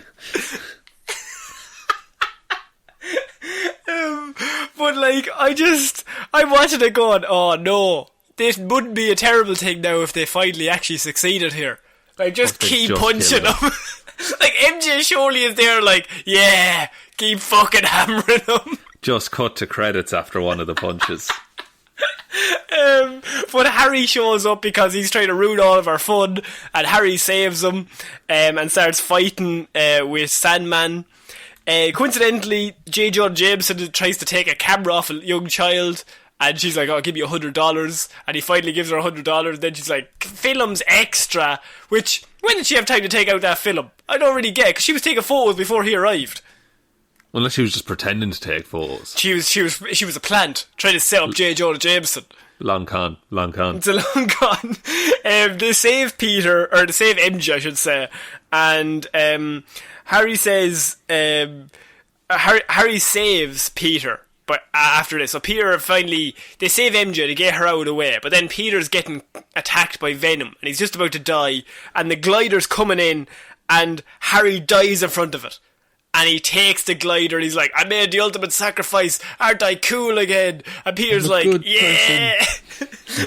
But like, I wanted to go on, oh no, this wouldn't be a terrible thing now if they finally actually succeeded here. Like, just keep punching them. Like, MJ surely is there like, yeah, keep fucking hammering them.
Just cut to credits after one of the punches.
But Harry shows up because he's trying to ruin all of our fun, and Harry saves him and starts fighting with Sandman. Coincidentally, J. Jonah Jameson tries to take a camera off a young child, and she's like, I'll give you $100, and he finally gives her $100. Then she's like, film's extra, which, when did she have time to take out that film? I don't really get, because she was taking photos before he arrived.
Unless she was just pretending to take photos.
She was a plant trying to set up J. Jonah Jameson.
Long con.
It's a long con. They save Peter, or they save MJ, I should say, and Harry says Harry saves Peter But after this, so Peter finally, they save MJ to get her out of the way, but then Peter's getting attacked by Venom, and he's just about to die, and the glider's coming in, and Harry dies in front of it. And he takes the glider, and he's like, I made the ultimate sacrifice, aren't I cool again? And Peter's like, yeah!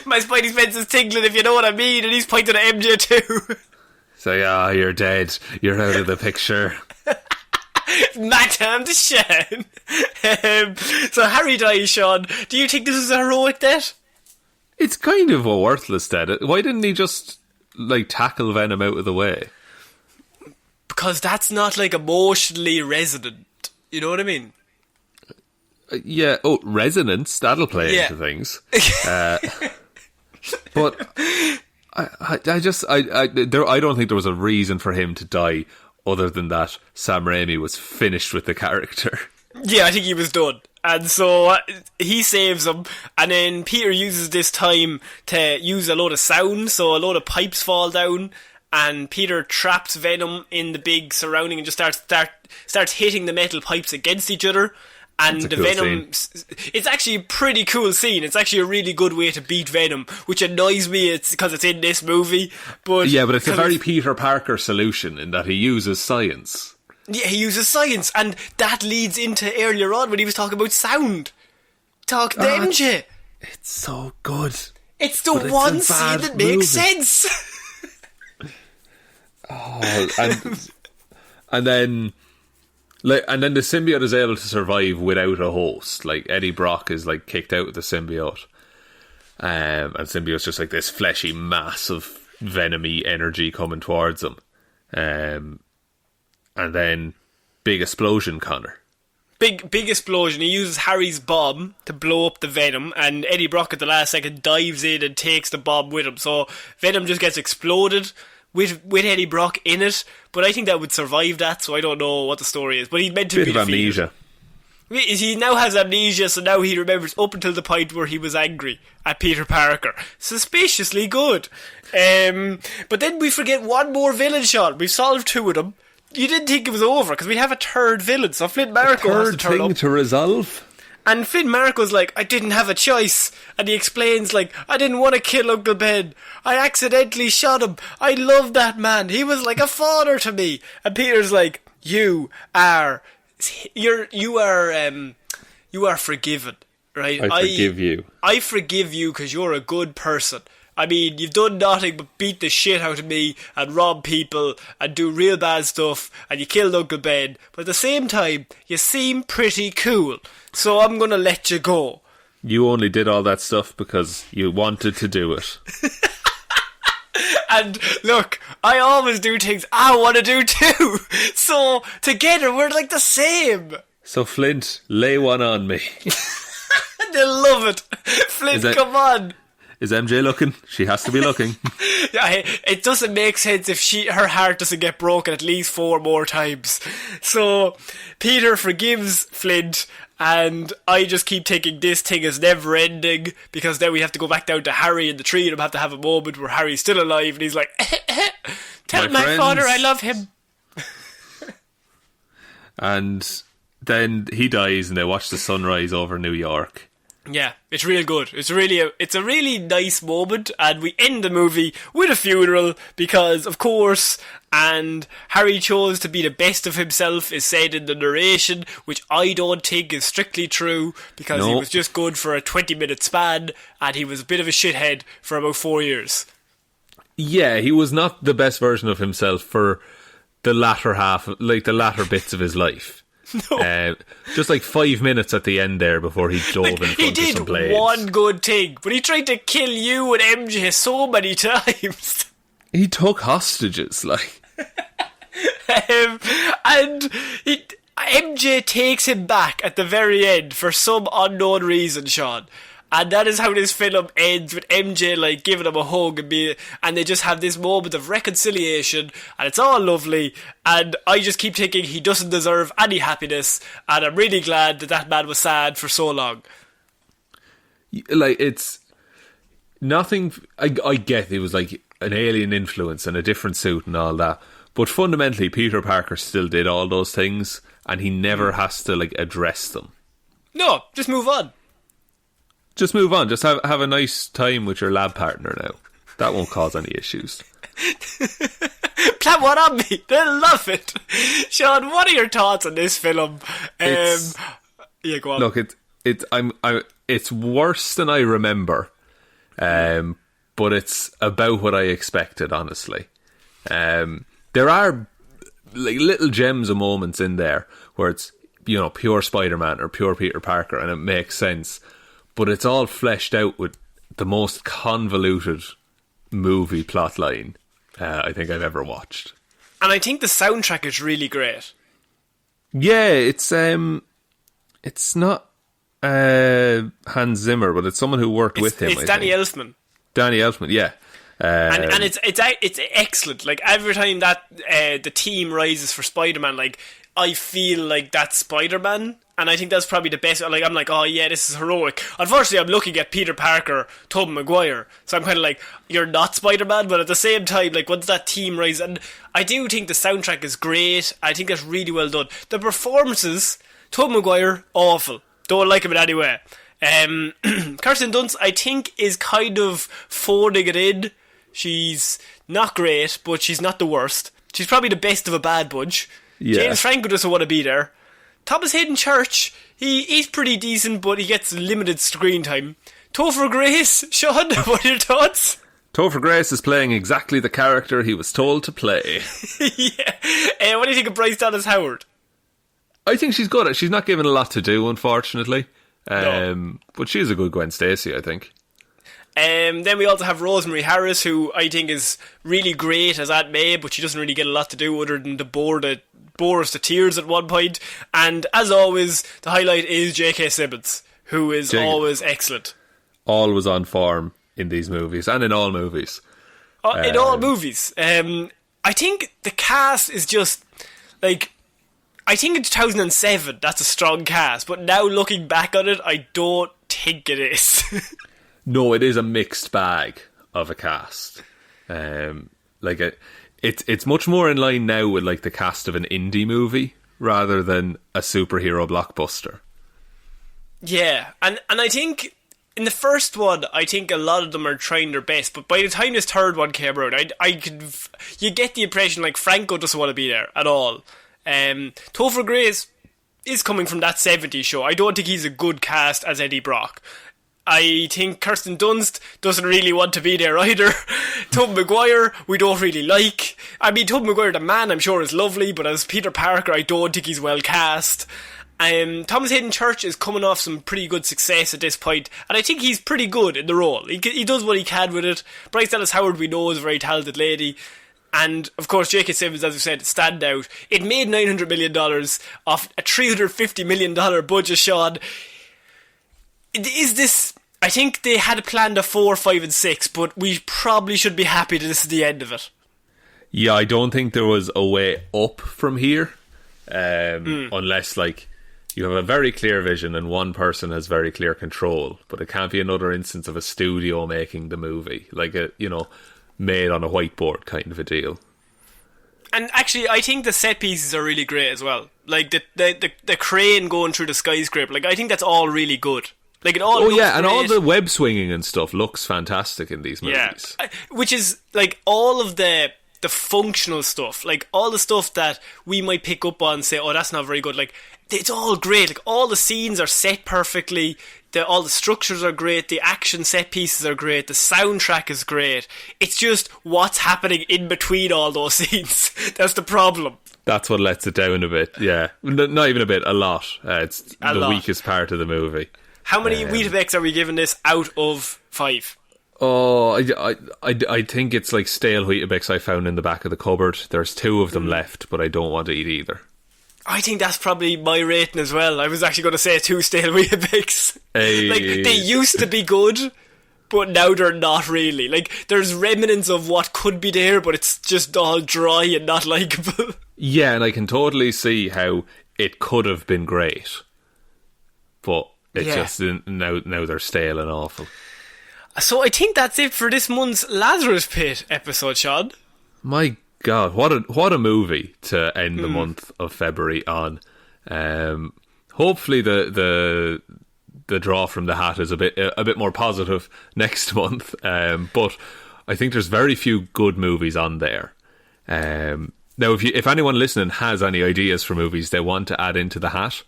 My spidey sense is tingling, if you know what I mean, and he's pointing at MJ too.
So, yeah, you're dead, you're out of the picture.
My time to shine. So Harry dies, Sean. Do you think this is a heroic death?
It's kind of a worthless death. Why didn't he just, like, tackle Venom out of the way?
Because that's not, like, emotionally resonant. You know what I mean?
Yeah. Oh, resonance. That'll play into things. But I don't think there was a reason for him to die. Other than that, Sam Raimi was finished with the character.
Yeah, I think he was done. And so he saves him, and then Peter uses this time to use a load of sound, so a load of pipes fall down, and Peter traps Venom in the big surrounding and just starts hitting the metal pipes against each other. And the Venom, it's actually a pretty cool scene. It's actually a really good way to beat Venom, which annoys me. It's because it's in this movie, but
it's a very Peter Parker solution in that he uses science.
Yeah, he uses science, and that leads into earlier on when he was talking about sound. Talking to MJ.
It's so good.
It's the one scene that makes sense.
And then the symbiote is able to survive without a host. Like, Eddie Brock is, like, kicked out of the symbiote. And symbiote's just, like, this fleshy mass of venomy energy coming towards him. And then, big explosion, Connor.
Big explosion. He uses Harry's bomb to blow up the Venom, and Eddie Brock at the last second dives in and takes the bomb with him. So, Venom just gets exploded with Eddie Brock in it, but I think that would survive that, so I don't know what the story is. But he's meant to be defeated.
Amnesia.
He now has amnesia, so now he remembers up until the point where he was angry at Peter Parker. Suspiciously good. But then we forget one more villain, Sean. We've solved two of them. You didn't think it was over, because we have a third villain, so Flint Marko has to turn up.
Third thing to resolve.
And Flint Marko's like, I didn't have a choice. And he explains, like, I didn't want to kill Uncle Ben. I accidentally shot him. I loved that man. He was like a father to me. And Peter's like, you are forgiven, right?
I forgive you.
I forgive you because you're a good person. I mean, you've done nothing but beat the shit out of me and rob people and do real bad stuff, and you killed Uncle Ben. But at the same time, you seem pretty cool. So I'm going to let you go.
You only did all that stuff because you wanted to do it.
And look, I always do things I want to do too. So together we're like the same.
So Flint, lay one on me.
They love it. Flint, come on.
Is MJ looking? She has to be looking.
Yeah, it doesn't make sense if her heart doesn't get broken at least 4 more times. So Peter forgives Flint, and I just keep thinking this thing is never ending, because then we have to go back down to Harry and the tree, and have to have a moment where Harry's still alive and he's like, tell my father I love him.
And then he dies and they watch the sunrise over New York.
Yeah, it's real good. It's a really nice moment, and we end the movie with a funeral because, of course, and Harry chose to be the best of himself, is said in the narration, which I don't think is strictly true, because he was just good for a 20-minute span, and he was a bit of a shithead for about 4 years.
Yeah, he was not the best version of himself for the latter half, like the latter bits of his life. No. Just like 5 minutes at the end there before he dove in front of some blades.
He did one good thing, but he tried to kill you and MJ so many times.
He took hostages, like.
And MJ takes him back at the very end for some unknown reason, Sean. And that is how this film ends, with MJ like giving him a hug and they just have this moment of reconciliation, and it's all lovely. And I just keep thinking he doesn't deserve any happiness, and I'm really glad that man was sad for so long.
Like, it's nothing. I get it was like an alien influence and a different suit and all that, but fundamentally Peter Parker still did all those things, and he never has to like address them.
No, just move on.
Just move on. Just have a nice time with your lab partner now. That won't cause any issues.
Plant one on me. They'll love it. Sean, what are your thoughts on this film? Yeah, go on.
Look, it's worse than I remember, but it's about what I expected. Honestly, there are like little gems of moments in there where it's pure Spider-Man or pure Peter Parker, and it makes sense. But it's all fleshed out with the most convoluted movie plotline I think I've ever watched.
And I think the soundtrack is really great.
Yeah, it's not Hans Zimmer, but it's someone who worked with him.
It's Danny Elfman.
Danny Elfman, yeah.
And it's excellent. Like every time that the team rises for Spider-Man, like I feel like that's Spider-Man, and I think that's probably the best. Like I'm like, oh yeah, this is heroic. Unfortunately, I'm looking at Peter Parker, Tobey Maguire, so I'm kind of like, you're not Spider-Man, but at the same time, like once that team rises, and I do think the soundtrack is great. I think that's really well done. The performances, Tobey Maguire, awful. Don't like him in any way. Kirsten Dunst, I think, is kind of phoning it in. She's not great, but she's not the worst. She's probably the best of a bad bunch. Yeah. James Franco doesn't want to be there. Thomas Hayden Church, he's pretty decent, but he gets limited screen time. Topher Grace, Sean, what are your thoughts?
Topher Grace is playing exactly the character he was told to play.
Yeah. What do you think of Bryce Dallas Howard?
I think she's good. She's not given a lot to do, unfortunately.
No.
But she's a good Gwen Stacy, I think.
Then we also have Rosemary Harris, who I think is really great as Aunt May, but she doesn't really get a lot to do other than to bore us to tears at one point. And as always, the highlight is J.K. Simmons, who is always excellent. Always
on form in these movies, and in all movies.
In all movies. I think the cast is just, like, I think in 2007 that's a strong cast, but now looking back on it, I don't think it is.
No, it is a mixed bag of a cast. It's much more in line now with like the cast of an indie movie rather than a superhero blockbuster. Yeah,
and I think in the first one, I think a lot of them are trying their best, but by the time this third one came out, you get the impression like Franco doesn't want to be there at all. Topher Grace is coming from that 70s show. I don't think he's a good cast as Eddie Brock. I think Kirsten Dunst doesn't really want to be there either. Tobey Maguire, we don't really like. I mean, Tobey Maguire, the man, I'm sure is lovely, but as Peter Parker, I don't think he's well cast. Thomas Hayden Church is coming off some pretty good success at this point, and I think he's pretty good in the role. He does what he can with it. Bryce Dallas Howard, we know, is a very talented lady. And, of course, J.K. Simmons, as we said, standout. It made $900 million off a $350 million budget, Sean. Is this... I think they had planned a 4, 5 and 6, but we probably should be happy that this is the end of it.
Yeah, I don't think there was a way up from here. Unless, like, you have a very clear vision and one person has very clear control. But it can't be another instance of a studio making the movie. Like, made on a whiteboard kind of a deal.
And actually, I think the set pieces are really great as well. Like, the crane going through the skyscraper. Like, I think that's all really good. Like it all. Oh yeah,
and all the web swinging and stuff looks fantastic in these movies.
Yeah, which is like all of the functional stuff, like all the stuff that we might pick up on and say, "Oh, that's not very good." Like it's all great. Like all the scenes are set perfectly. All the structures are great. The action set pieces are great. The soundtrack is great. It's just what's happening in between all those scenes. That's the problem.
That's what lets it down a bit. Yeah, not even a bit. A lot. It's the weakest part of the movie.
How many Weetabix are we giving this out of 5?
Oh, I think it's like stale Weetabix I found in the back of the cupboard. There's 2 of them left, but I don't want to eat either.
I think that's probably my rating as well. I was actually going to say 2 stale Weetabix. Like, they used to be good, but now they're not really. Like, there's remnants of what could be there, but it's just all dry and not likeable.
Yeah, and I can totally see how it could have been great. But... It's just now they're stale and awful.
So I think that's it for this month's Lazarus Pit episode, Sean.
My God, what a movie to end the month of February on. hopefully the draw from the hat is a bit more positive next month. But I think there's very few good movies on there. Now, if anyone listening has any ideas for movies they want to add into the hat,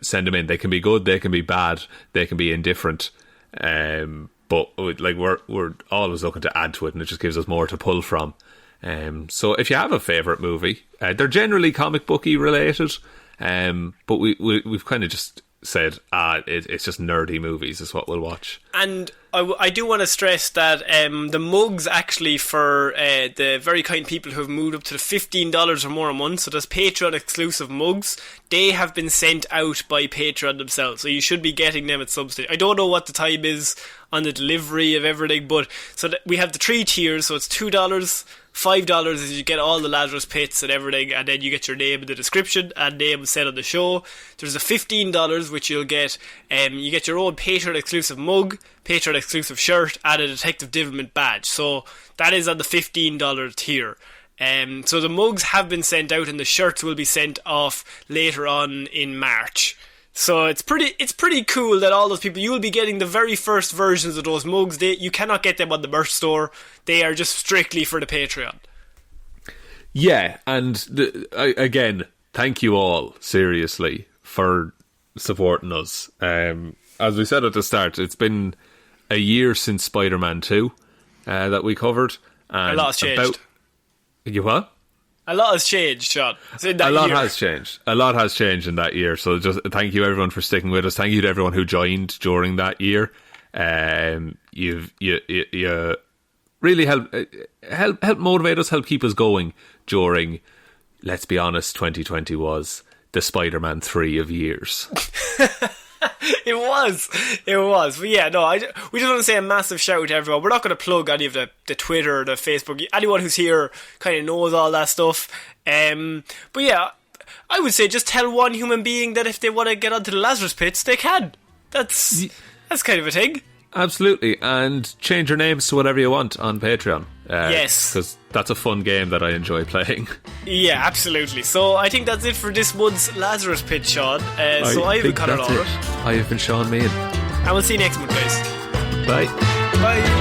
send them in. They can be good, they can be bad, they can be indifferent. But like we're always looking to add to it, and it just gives us more to pull from. So if you have a favourite movie, they're generally comic booky related, but we've kind of just said it's just nerdy movies is what we'll watch. And
I do want to stress that the mugs actually for the very kind people who have moved up to the $15 or more a month, so there's Patreon exclusive mugs, they have been sent out by Patreon themselves, so you should be getting them at some stage. I don't know what the time is on the delivery of everything, but so we have the 3 tiers, so it's $2, $5 is you get all the Lazarus Pits and everything, and then you get your name in the description and name said on the show. There's a $15 which you get your own Patreon exclusive mug, Patreon exclusive shirt, and a Detective Divilment badge. So that is on the $15 tier. So the mugs have been sent out and the shirts will be sent off later on in March. So it's pretty cool that all those people, you will be getting the very first versions of those mugs. You cannot get them on the merch store. They are just strictly for the Patreon.
Yeah, and again, thank you all, seriously, for supporting us. As we said at the start, it's been a year since Spider-Man 2 that we covered. And
a lot has changed.
You what?
A lot has changed, Sean.
A lot has changed. A lot has changed in that year. So just thank you everyone for sticking with us. Thank you to everyone who joined during that year. You really help motivate us, help keep us going during, let's be honest, 2020 was the Spider-Man 3 of years.
It was. But yeah, no, we just want to say a massive shout out to everyone. We're not going to plug any of the Twitter or the Facebook. Anyone who's here kind of knows all that stuff. But yeah, I would say just tell one human being that if they want to get onto the Lazarus Pits, they can. That's kind of a thing.
Absolutely, and change your names to whatever you want on Patreon.
Yes.
Because that's a fun game that I enjoy playing.
Yeah, absolutely. So I think that's it for this month's Lazarus Pit, Sean. So I've been Ciara Lawler.
I have been Sean Mead.
And we'll see you next month, guys.
Bye.
Bye.